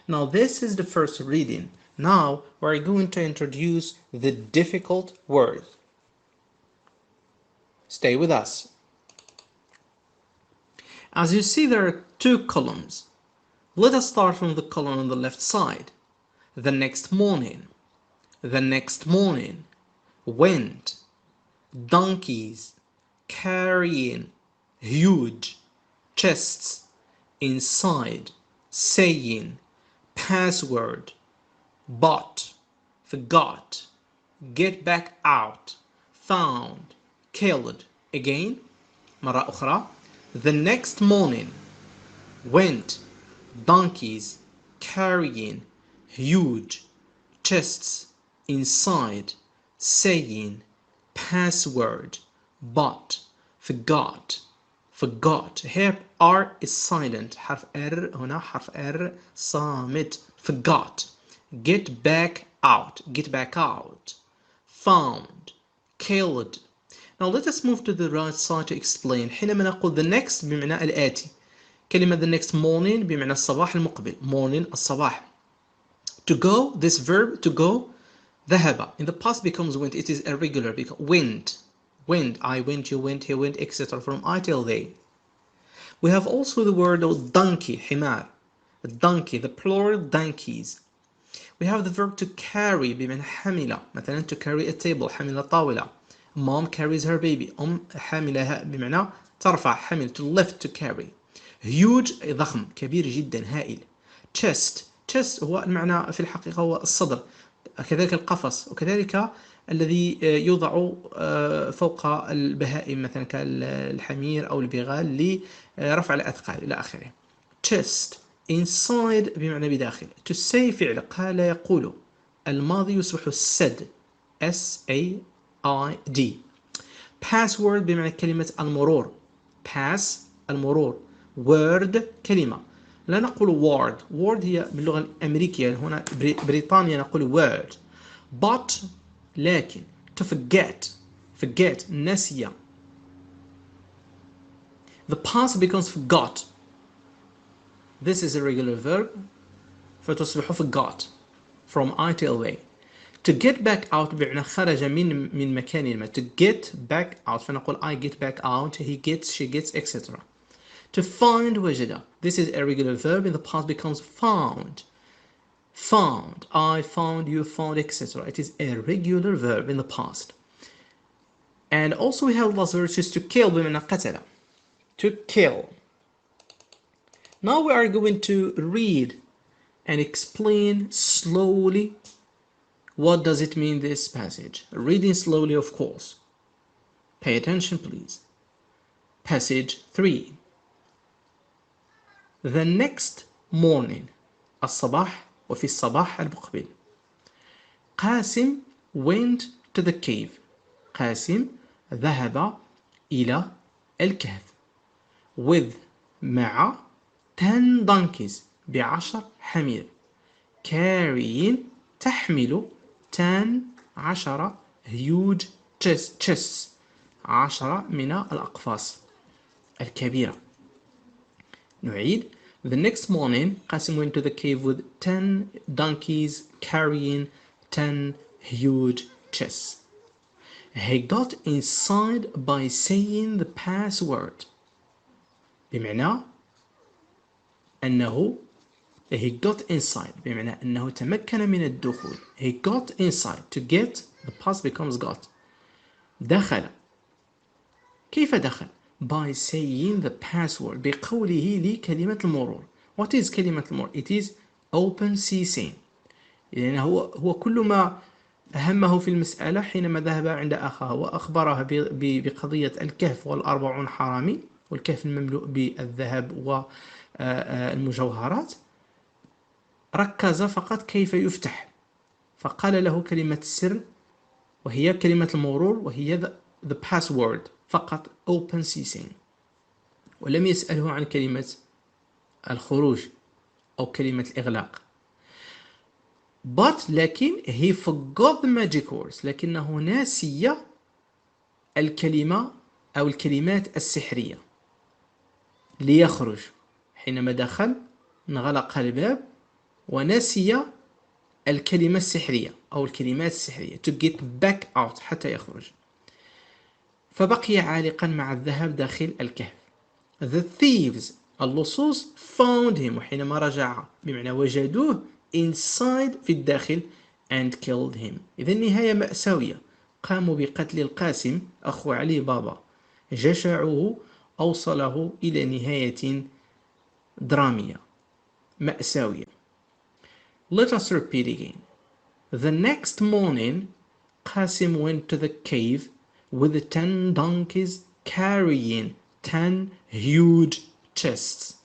Now this is the first reading. Now we're going to introduce the difficult words. Stay with us. As you see, there are 2 columns. Let us start from the column on the left side. The next morning. The next morning. Went. Donkeys. Carrying. Huge. Chests. Inside. Saying. Password. Bought. Forgot. Get back out. Found. Killed. Again. مرة أخرى. The next morning. Went. Donkeys carrying huge chests inside, saying password, but forgot. Here R is silent. حرف R هنا حرف R صامت. Forgot. Get back out. Found. Killed. Now let us move to the right side to explain. حينما نقول the next بمعنى الآتي. كلمة the next morning بمعنى الصباح المقبل. Morning الصباح. To go, this verb to go, ذهب. In the past becomes went. It is irregular because went. I went, you went, he went, etc. From I till they. We have also the word of donkey, حمار. Donkey, the plural donkeys. We have the verb to carry بمعنى حمل. مثلا to carry a table, حمل طاولة. Mom carries her baby. حملها بمعنى ترفع, حمل, to lift, to carry. Huge ضخم, كبير جدا, هائل. Chest, chest هو المعنى في الحقيقة هو الصدر، كذلك القفص، وكذلك الذي يوضع فوق البهائم مثلا كالحمير أو البغال لرفع الأثقال إلى آخره. chest inside بمعنى بداخل. to say فعل قال يقول، الماضي يصبح said S-A-I-D. password بمعنى كلمة المرور. pass المرور. word كلمة. لا نقول word هي باللغة الأمريكية، هنا بريطانيا نقول word. but لكن to forget نسي. the past becomes forgot. this is a regular verb فتصبح forgot from I till they. to get back out بمعنى خرج من مكان ما. to get back out فنقول I get back out, he gets, she gets, etc. to find وجد. this is a regular verb in the past becomes found. I found, you found, etc. it is a regular verb in the past. and also we have last verb is to kill بمعنى قتل. to kill. now we are going to read and explain slowly what does it mean, this passage. Reading slowly, of course. Pay attention, please. Passage 3. The next morning. الصباح وفي الصباح المقبل. قاسم went to the cave. قاسم ذهب إلى الكهف. with مع 10 donkeys ب10 حمير. carrying تحمل 10 huge chests 10 من الأقفاص الكبيرة. نعيد. The next morning قاسم went to the cave with 10 donkeys carrying 10 huge chests. He got inside by saying the password. بمعنى أنه he got inside بمعنى أنه تمكن من الدخول. he got inside. to get the past becomes got. دخل. كيف دخل؟ by saying the password بقوله لكلمة المرور. what is كلمة المرور؟ it is open ceasing. يعني هو كل ما أهمه في المسألة حينما ذهب عند أخاه وأخبره بقضية الكهف وال40 حرامي والكهف المملوء بالذهب والمجوهرات، ركز فقط كيف يفتح، فقال له كلمة السر وهي كلمة المرور وهي the password فقط open ceasing، ولم يسأله عن كلمة الخروج أو كلمة الإغلاق. لكن he forgot the magic words لكنه ناسي الكلمة أو الكلمات السحرية ليخرج. حينما دخل انغلق الباب ونسي الكلمة السحرية أو الكلمات السحرية to get back out حتى يخرج، فبقي عالقا مع الذهب داخل الكهف. The thieves اللصوص found him وحينما رجع بمعنى وجدوه inside في الداخل and killed him. إذن نهاية مأساوية. قاموا بقتل القاسم أخو علي بابا، جشعوه أوصله إلى نهاية درامية مأساوية. Let us repeat again. The next morning Qasim went to the cave with 10 donkeys carrying 10 huge chests.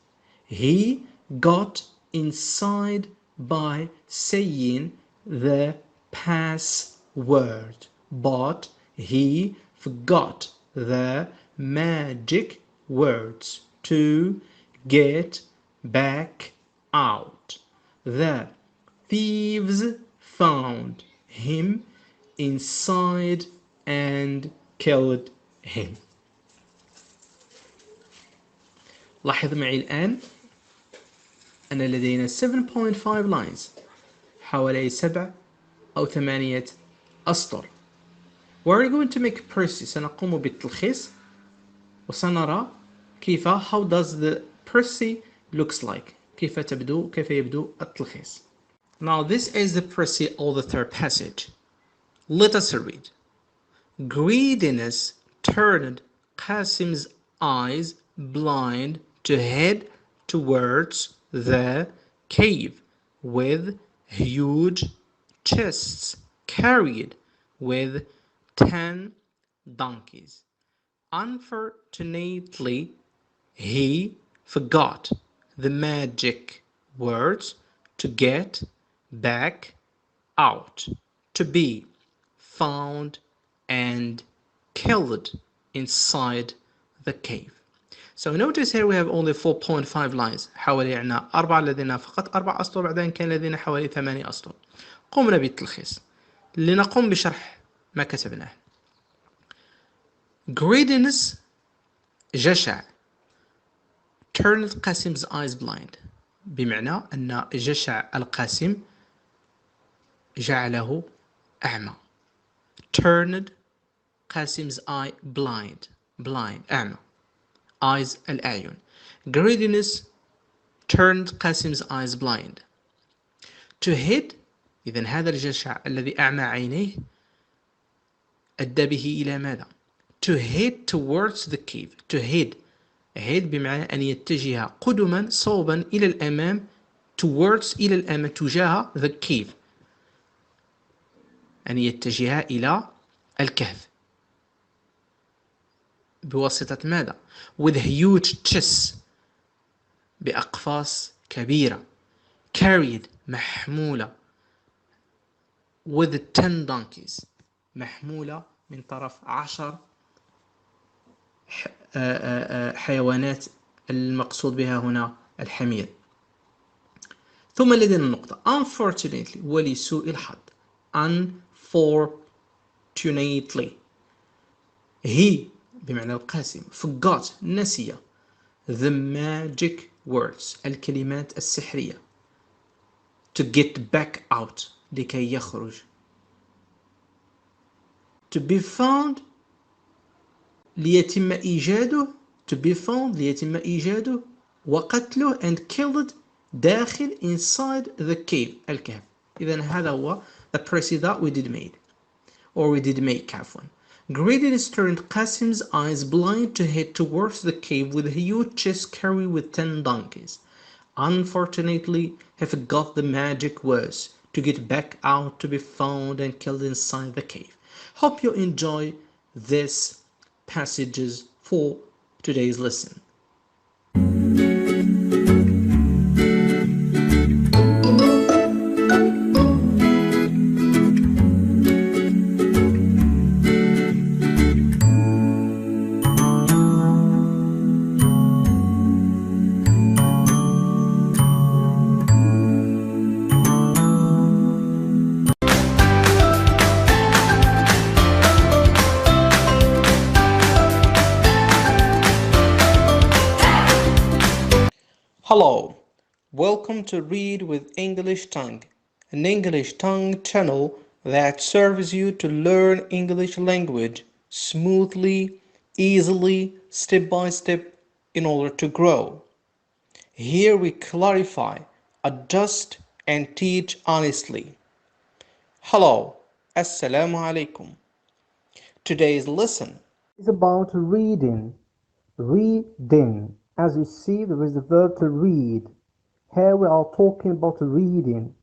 He got inside by saying the password, but he forgot the magic words to get back out. The thieves found him inside and killed him. لاحظ معي الآن أن لدينا 7.5 lines، حوالي 7 أو 8 أسطر. We're going to make pressy. سنقوم بالتلخيص وسنرى كيف how does the pressy looks like. كيف يبدو التلخيص. Now this is the pressy of the third passage. Let us read. Greediness turned Qasim's eyes blind to head towards the cave with huge chests carried with 10 donkeys. Unfortunately, he forgot the magic words to get back out, to be found and killed inside the cave. So notice here we have only 4.5 lines. حوالي عنا 4 لدينا فقط 4 أسطر، بعدين كان لدينا حوالي 8 أسطر. قمنا بالتلخيص لنقوم بشرح ما كتبناه. Greediness جشع turned Qasim's eyes blind. بمعنى أن جشع القاسم جعله أعمى. Turned Qasim's eye blind. أعمى. Eyes الأعين. Greediness turned Qasim's eyes blind. To head إذن هذا الجشع الذي أعمى عينيه أدى به إلى ماذا؟ To head towards the cave. To head بمعنى أن يتجه قدما صوبا إلى الأمام. Towards إلى الأمام تجاه the cave. أن يتجه إلى الكهف. بواسطة ماذا؟ With huge chests. بأقفاص كبيرة. Carried محمولة. With 10 donkeys. محمولة من طرف 10 حيوانات، المقصود بها هنا الحمير. ثم لدينا النقطة unfortunately ولسوء الحظ. Unfortunately he بمعنى القاسم forgot نسي the magic words الكلمات السحرية to get back out لكي يخرج. To be found ليتم إيجاده. To be found ليتم إيجاده وقتله and killed داخل inside the cave الكهف. إذن هذا هو the precis that we did make عفوا. Greediness turned Qasim's eyes blind to head towards the cave with a huge chest carried with 10 donkeys. Unfortunately, he forgot the magic words to get back out, to be found and killed inside the cave. Hope you enjoy these passages for today's lesson. Hello, welcome to Read with English Tongue, an English tongue channel that serves you to learn English language smoothly, easily, step by step in order to grow. Here we clarify, adjust and teach honestly. Hello, Assalamu alaikum. Today's lesson is about reading. Reading. As you see, there is the verb to read. Here we are talking about reading.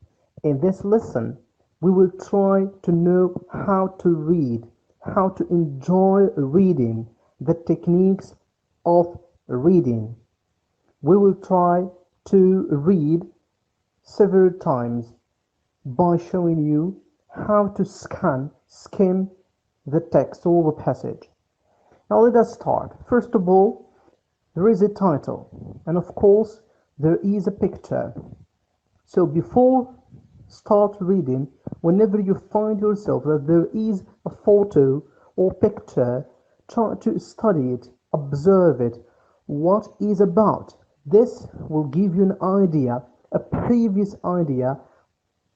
In this lesson, we will try to know how to read, how to enjoy reading, the techniques of reading. We will try to read several times by showing you how to skim the text or the passage. Now let us start. First of all, there is a title, and of course there is a picture. So before start reading, whenever you find yourself that there is a photo or picture, try to study it, observe it, what is about. This will give you an idea, a previous idea,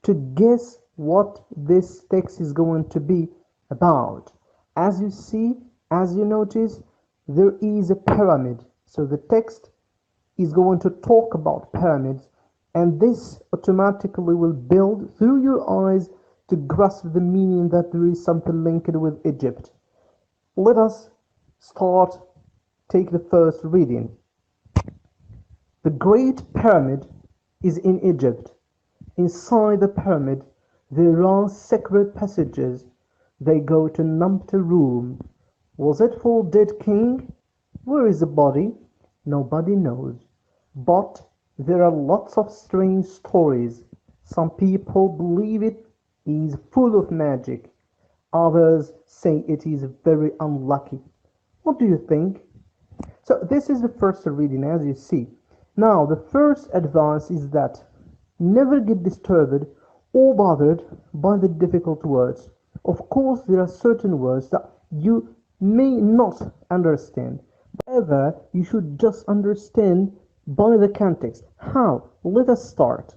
to guess what this text is going to be about. As you see, as you notice, there is a pyramid. So the text is going to talk about pyramids, and this automatically will build through your eyes to grasp the meaning that there is something linked with Egypt. Let us take the first reading. The Great Pyramid is in Egypt. Inside the pyramid there are secret passages. They go to an empty room. Was it for dead king? Where is the body? Nobody knows. But there are lots of strange stories. Some people believe it is full of magic. Others say it is very unlucky. What do you think? So this is the first reading, as you see. Now the first advice is that never get disturbed or bothered by the difficult words. Of course, there are certain words that you may not understand. However, you should just understand by the context. How? Let us start.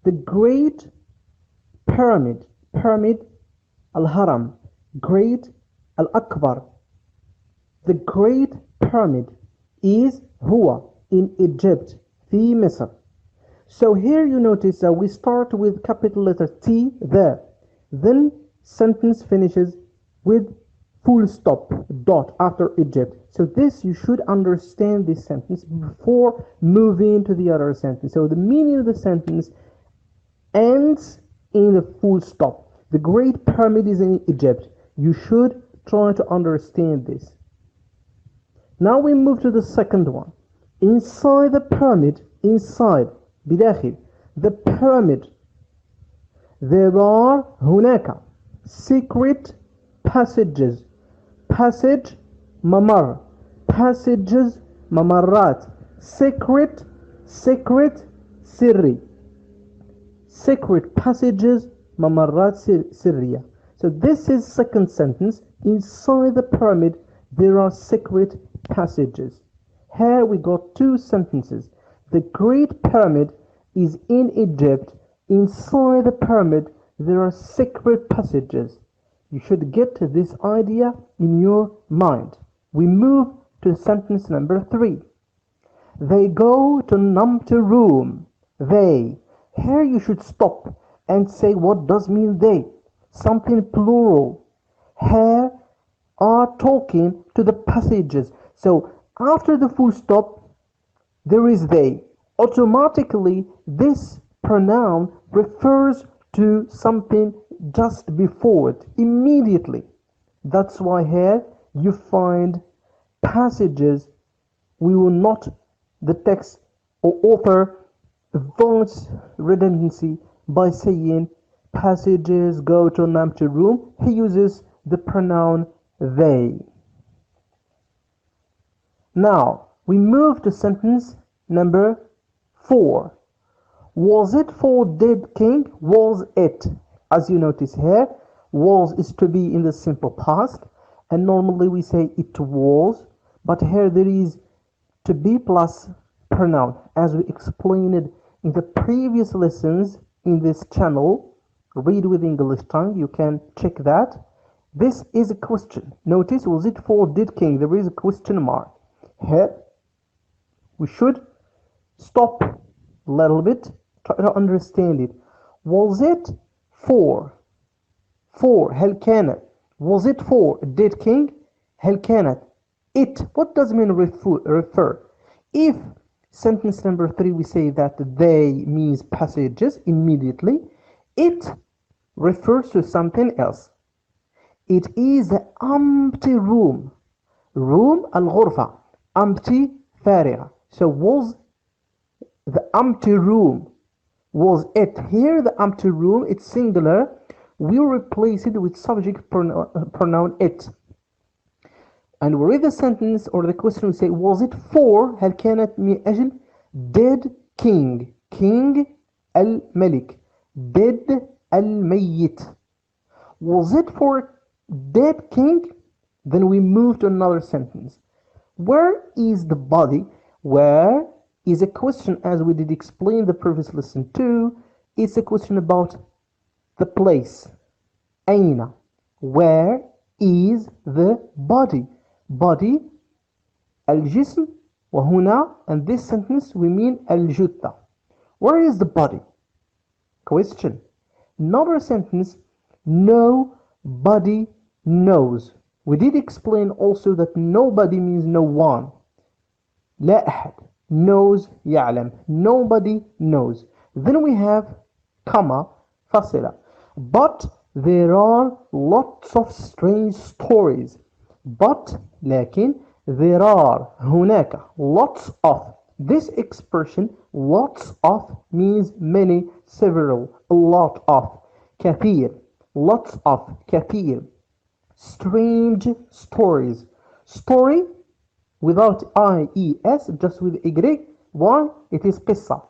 The Great Pyramid, Pyramid Al-Haram, Great Al-Akbar. The Great Pyramid is هو in Egypt, في مصر. So here you notice that we start with capital letter T there. Then sentence finishes with full stop, dot after Egypt. So this you should understand this sentence before moving to the other sentence. So the meaning of the sentence ends in the full stop. The Great Pyramid is in Egypt. You should try to understand this. Now we move to the second one. Inside the pyramid, inside, بداخل, the pyramid, there are هناك secret passages. Passage, mamar. Passages, mamarat. Secret, secret, sirri. Secret passages, mamarat sirriya. So this is second sentence. Inside the pyramid, there are secret passages. Here we got two sentences. The Great Pyramid is in Egypt. Inside the pyramid, there are secret passages. You should get this idea in your mind. We move to sentence number 3. They go to an empty room. They. Here you should stop and say what does mean they. Something plural. Here are talking to the passages. So after the full stop, there is they. Automatically, this pronoun refers to something just before it, immediately. That's why here you find passages. We will not, the text or author avoids redundancy by saying passages go to an empty room. He uses the pronoun they. Now, we move to sentence number 4. Was it for dead king? Was it? As you notice here, was is to be in the simple past, and normally we say it was, but here there is to be plus pronoun. As we explained in the previous lessons in this channel, Read with English Tongue, you can check that. This is a question. Notice, was it for dead king? There is a question mark. Here, we should stop a little bit, try to understand it. Was it for هل كانت? Was it for dead king? هل كانت? It. What does it mean refer? If sentence number 3 we say that they means passages immediately, it refers to something else. It is the empty room. Room الغرفة. Empty فارغة. So was the empty room. Was it? Here the empty room, it's singular. We'll replace it with subject pronoun it. And we read the sentence or the question, we say, was it for هل كانت من أجل dead king, king الملك, dead الميت. Was it for dead king? Then we move to another sentence. Where is the body? Where is a question, as we did explain the previous lesson too. It's a question about the place. أين? Where is the body? Body, الجسم, وهنا, and this sentence we mean الجثة. Where is the body? Question. Another sentence, nobody knows. We did explain also that nobody means no one. لا أحد knows يعلم. Nobody knows. Then we have comma فاصلة. But there are lots of strange stories. But لكن there are هناك lots of. This expression lots of means many, several, a lot of. كثير lots of كثير. Strange stories. Story without IES, just with Y. Why? It is قصة.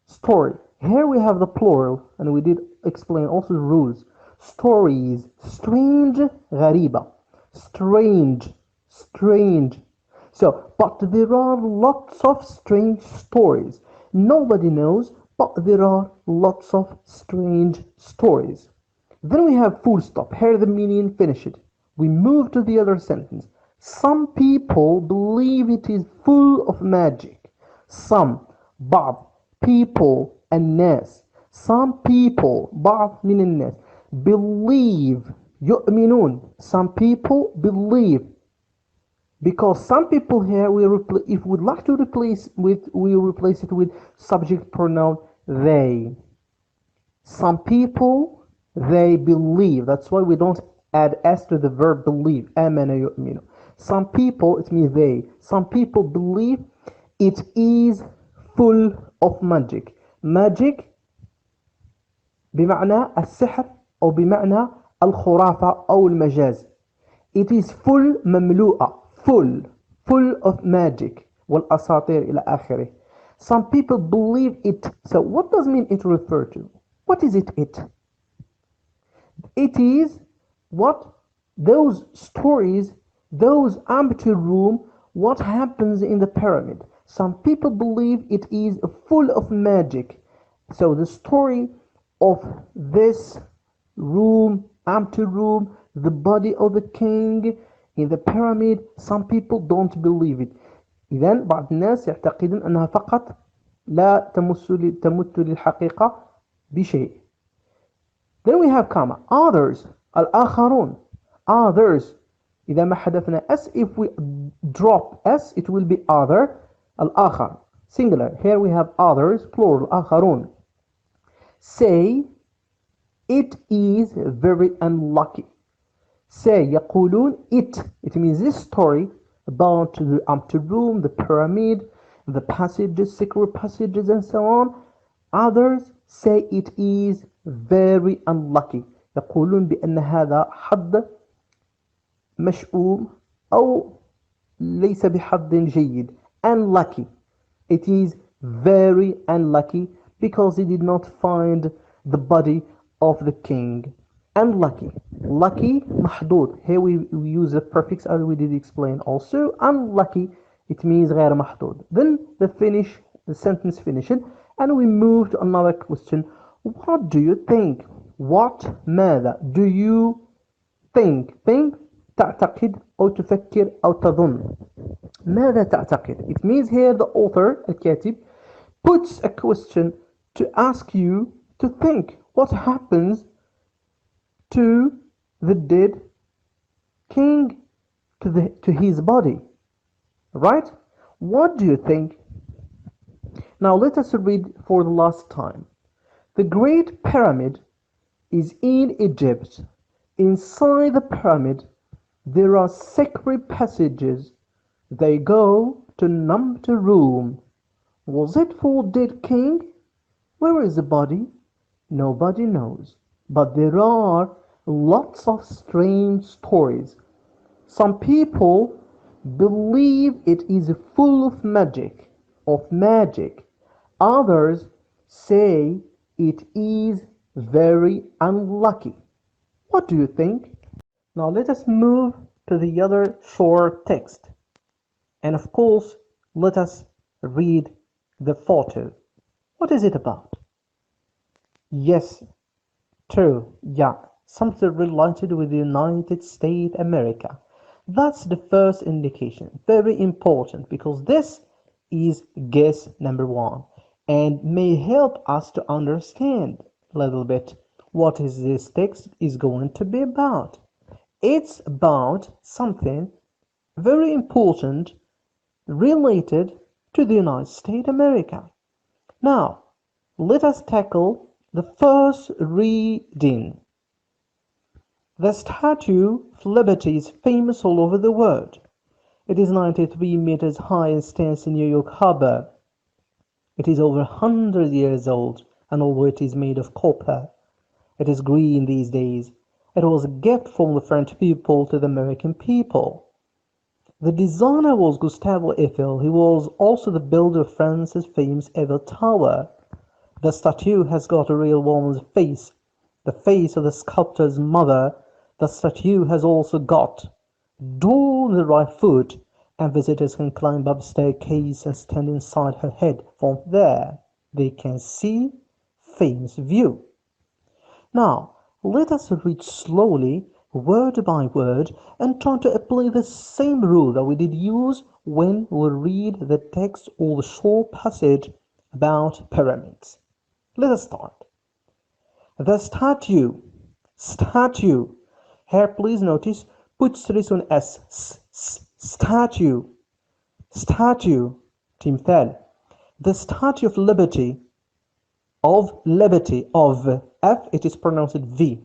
Story. Here we have the plural, and we did explain also the rules. Stories. Strange. غريبة. Strange. Strange. So, but there are lots of strange stories. Nobody knows, but there are lots of strange stories. Then we have full stop. Here the meaning finished. We move to the other sentence. Some people believe it is full of magic. Some, بعض, people, الناس. Some people, بعض من الناس, believe, يؤمنون. Some people believe. Because some people here, if we'd like to replace it with subject pronoun they. Some people, they believe. That's why we don't add s to the verb believe. آمن يؤمن. Some people, it means they. Some people believe it is full of magic. Magic بمعنى السحر أو بمعنى الخرافة أو المجاز. It is full مملوءة. Full of magic والأساطير إلى آخره. Some people believe it. So what does mean it refer to? What is it? It is what those stories, those empty room, what happens in the pyramid. Some people believe it is full of magic. So the story of this room, empty room, the body of the king in the pyramid, some people don't believe it. إذن بعض الناس يعتقدون أنها فقط لا تمت للحقيقة بشيء. Then we have comma. Others, الآخرون. Others. إذا ما حذفنا s, if we drop s, it will be other. الآخر. Singular. Here we have others, plural. آخرون. Say it is very unlucky. Say يقولون it. It means this story about the empty room, the pyramid, the passages, secret passages, and so on. Others say it is very unlucky. يقولون بأن هذا حظ مشؤوم أو ليس بحظ جيد. Unlucky. It is very unlucky because he did not find the body of the king. Unlucky. Lucky, محظوظ. Here we use the prefix as we did explain also. Unlucky, it means غير محظوظ. Then the sentence finished, and we move to another question. What do you think? What? ماذا? Do you think? Think, تعتقد أو تفكر أو تظن. ماذا تعتقد? It means here the author, الكاتب, puts a question to ask you to think. What happens to the dead king, to his body? Right? What do you think? Now let us read for the last time. The Great Pyramid is in Egypt. Inside the pyramid there are secret passages. They go to empty room. Was it for dead king? Where is the body? Nobody knows. But there are lots of strange stories. Some people believe it is full of magic. Others say it is very unlucky. What do you think? Now let us move to the other short text. And of course, let us read the photo. What is it about? Yes, true, yeah, something related with the United States America. That's the first indication. Very important because this is guess number one and may help us to understand a little bit what is this text is going to be about. It's about something very important related to the United States America. Now, let us tackle The first reading. The Statue of Liberty is famous all over the world. It is 93 meters high and stands in New York Harbor. It is over 100 years old, and although it is made of copper, it is green these days. It was a gift from the French people to the American people. The designer was Gustave Eiffel. He was also the builder of France's famous Eiffel Tower. The statue has got a real woman's face, the face of the sculptor's mother. The statue has also got door on the right foot, and visitors can climb up the staircase and stand inside her head. From there, they can see famous view. Now, let us read slowly, word by word, and try to apply the same rule that we did use when we read the text or the short passage about pyramids. Let us start. The statue. Here, please notice, put stress on S. Statue. تمثال. The Statue of Liberty. Of F, it is pronounced V.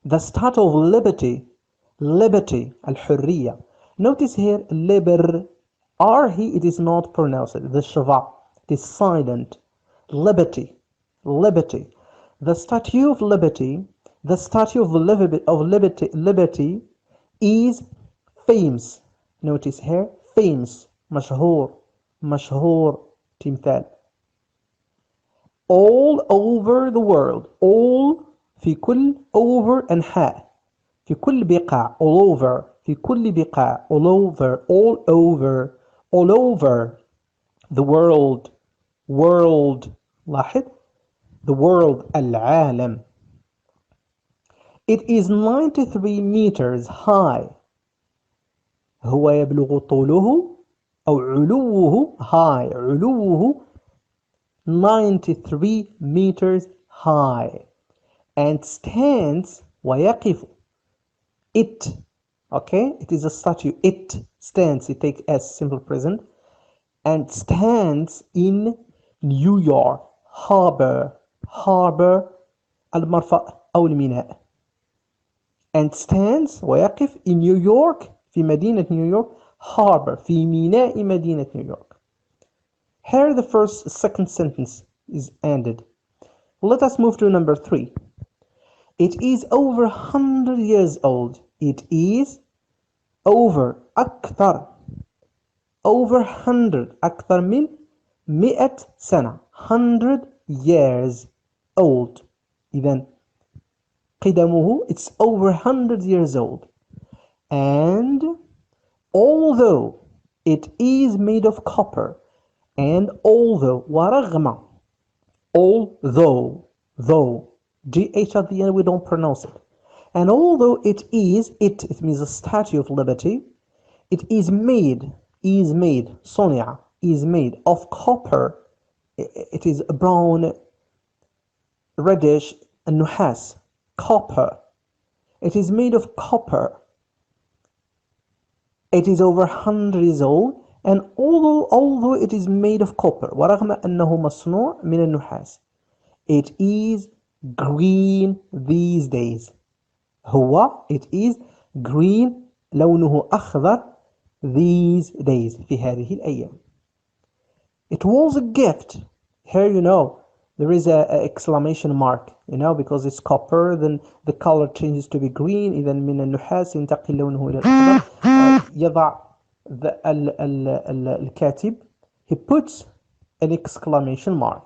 The Statue of Liberty. الحرية. Notice here, R here, it is not pronounced. The shava, it is silent. Liberty. The Statue of Liberty. The Statue of Liberty is famous. Notice here, famous. مشهور تمثال. All over the world. All في كل over أنحاء. في كل بقاع. All over. في كل بقاع. All over the world. لاحظ. The world. العالم. It is 93 meters high. هو يبلغ طوله أو علوه high. علوه 93 meters high and stands ويقف. It, okay, it is a statue. It stands, it takes as simple present, and stands in New York Harbor المرفأ أو الميناء. And stands ويقف in New York في مدينة نيويورك Harbor في ميناء مدينة نيويورك. Here the second sentence is ended. Let us move to number 3. It is over 100 years old. It is over أكثر. Over 100 أكثر من 100 سنة. 100 years old. إذن قدمه, it's over 100 years old. And although it is made of copper, and although ورغم, although GH at the end we don't pronounce it. And although it means a Statue of Liberty, it is made صنع, is made of copper. It is brown, reddish, النحاس, copper. It is made of copper. It is over 100 years old, and although it is made of copper, ورغم أنه مصنوع من النحاس, it is green these days. it is green, لونه أخضر these days, في هذه الأيام. It was a gift. Here, there is a exclamation mark, because it's copper, then the color changes to be green. إذا من النحاس ينتقل لونه إلى الأخضر. يضع الكاتب, he puts an exclamation mark.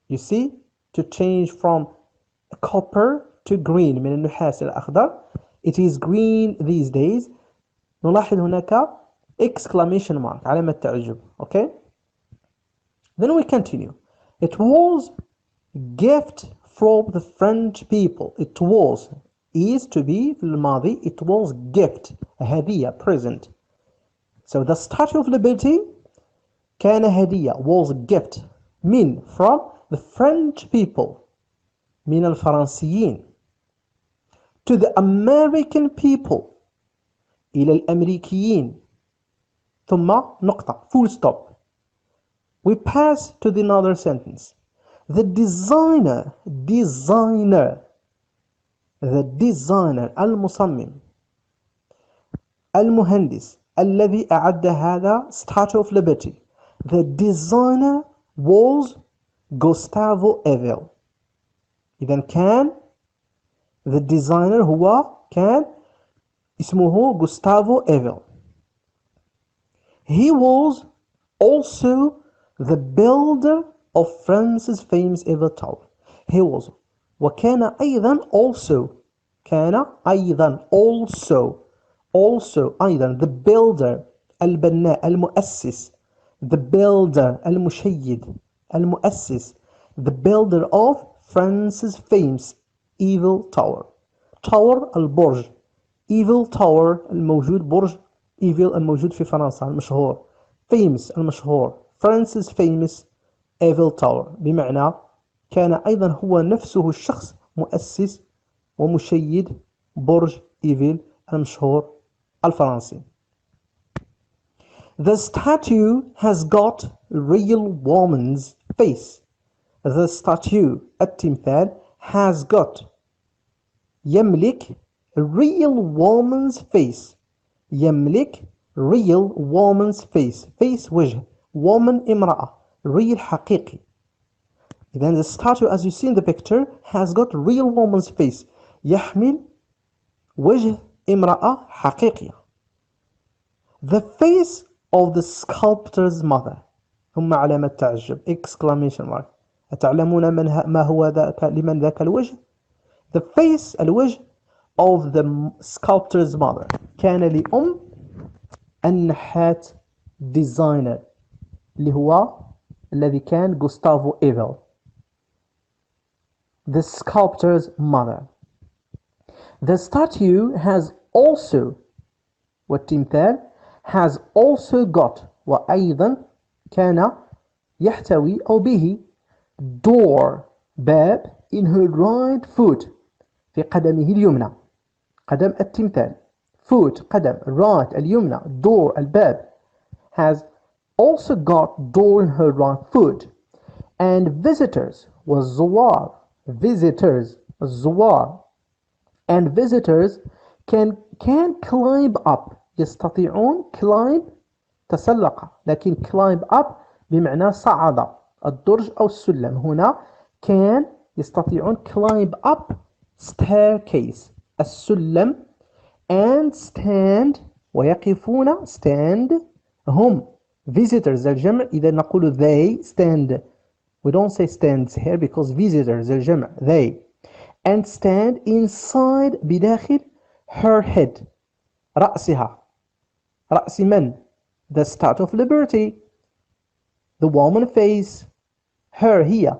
You see, to change from copper to green, من النحاس إلى الأخضر, it is green these days. نلاحظ هناك exclamation mark, علامة تعجب. Okay? Then we continue. It was gift from the French people. It was, is to be في الماضي, it was gift, هدية, present. So the Statue of Liberty كان هدية, was gift, from the French people, من الفرنسيين, to the American people, إلى الأمريكيين, ثم نقطة, full stop. We pass to the another sentence. The designer المصمم المهندس الذي أعد هذا Statue of Liberty. The designer was Gustavo Eiffel. إذا كان the designer كان اسمه Gustavo Eiffel. He was also the builder of France's famous Eiffel Tower. He was وكان أيضا أيضا the builder البناء المؤسس the builder المشيد المؤسس the builder of France's famous Eiffel Tower. Tower البرج Eiffel Tower الموجود برج Eiffel الموجود في فرنسا المشهور famous المشهور France's famous Eiffel Tower بمعنى كان أيضا هو نفسه الشخص مؤسس ومشيد برج إيفيل المشهور الفرنسي. The statue has got real woman's face. The statue التمثال has got يملك real woman's face. يملك real woman's face. Face وجه woman امرأة real حقيقي. Then the statue as you see in the picture has got real woman's face. يحمل وجه امرأة حقيقية. The face of the sculptor's mother. ثم علامة تعجب exclamation mark. أتعلمون ما هو ذاك لمن ذاك الوجه؟ The face الوجه of the sculptor's mother كان لأم النحات designer اللي هو الذي كان Gustavo Eiffel. The sculptor's mother. The statue has also والتمثال has also got وأيضا كان يحتوي أو به door باب in her right foot في قدمه اليمنى قدم التمثال foot قدم right اليمنى door الباب has also got door in her right foot and visitors والزوار visitors الزوار and visitors can climb up يستطيعون climb تسلق لكن climb up بمعنى صعد الدرج أو السلم هنا can يستطيعون climb up staircase السلم and stand ويقفون stand هم visitors الجمع إذا نقول they stand we don't say stands here because visitors الجمع they and stand inside بداخل her head رأسها رأس من the Statue of Liberty the woman face her هي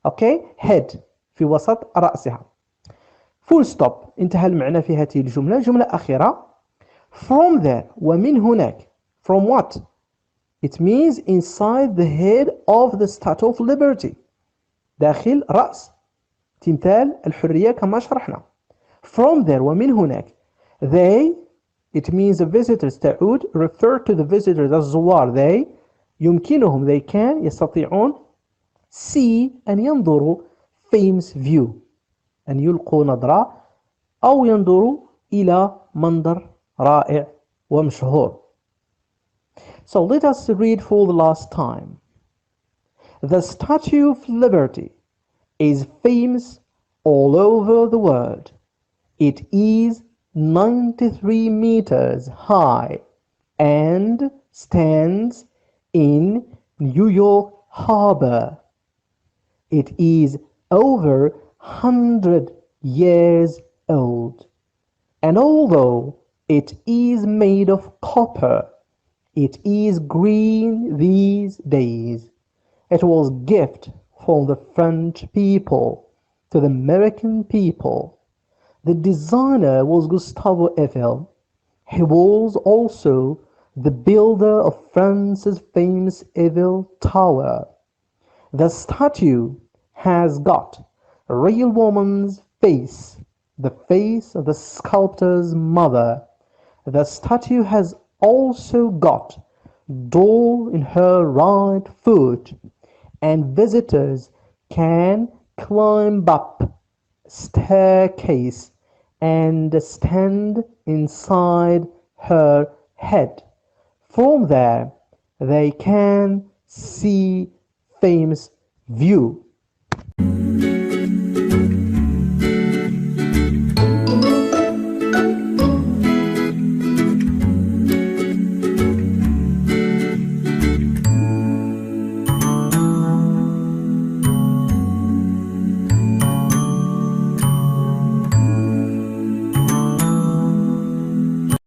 okay head في وسط رأسها full stop انتهى المعنى في هذه الجملة. جملة أخيرة from there ومن هناك from what it means inside the head of the Statue of Liberty داخل رأس تمثال الحرية كما شرحنا from there ومن هناك they it means the visitors تعود refer to the visitors الزوار they يمكنهم they can يستطيعون see أن ينظروا famous view أن يلقوا نظرة أو ينظروا إلى منظر رائع ومشهور. So let us read for the last time. The Statue of Liberty is famous all over the world. It is 93 meters high and stands in New York Harbor. It is over 100 years old. And although it is made of copper, it is green these days. It was a gift from the French people to the American people. The designer was Gustavo Eiffel. He was also the builder of France's famous Eiffel Tower. The statue has got a real woman's face, the face of the sculptor's mother. The statue has also got door in her right foot, and visitors can climb up a staircase and stand inside her head. From there, they can see famous view.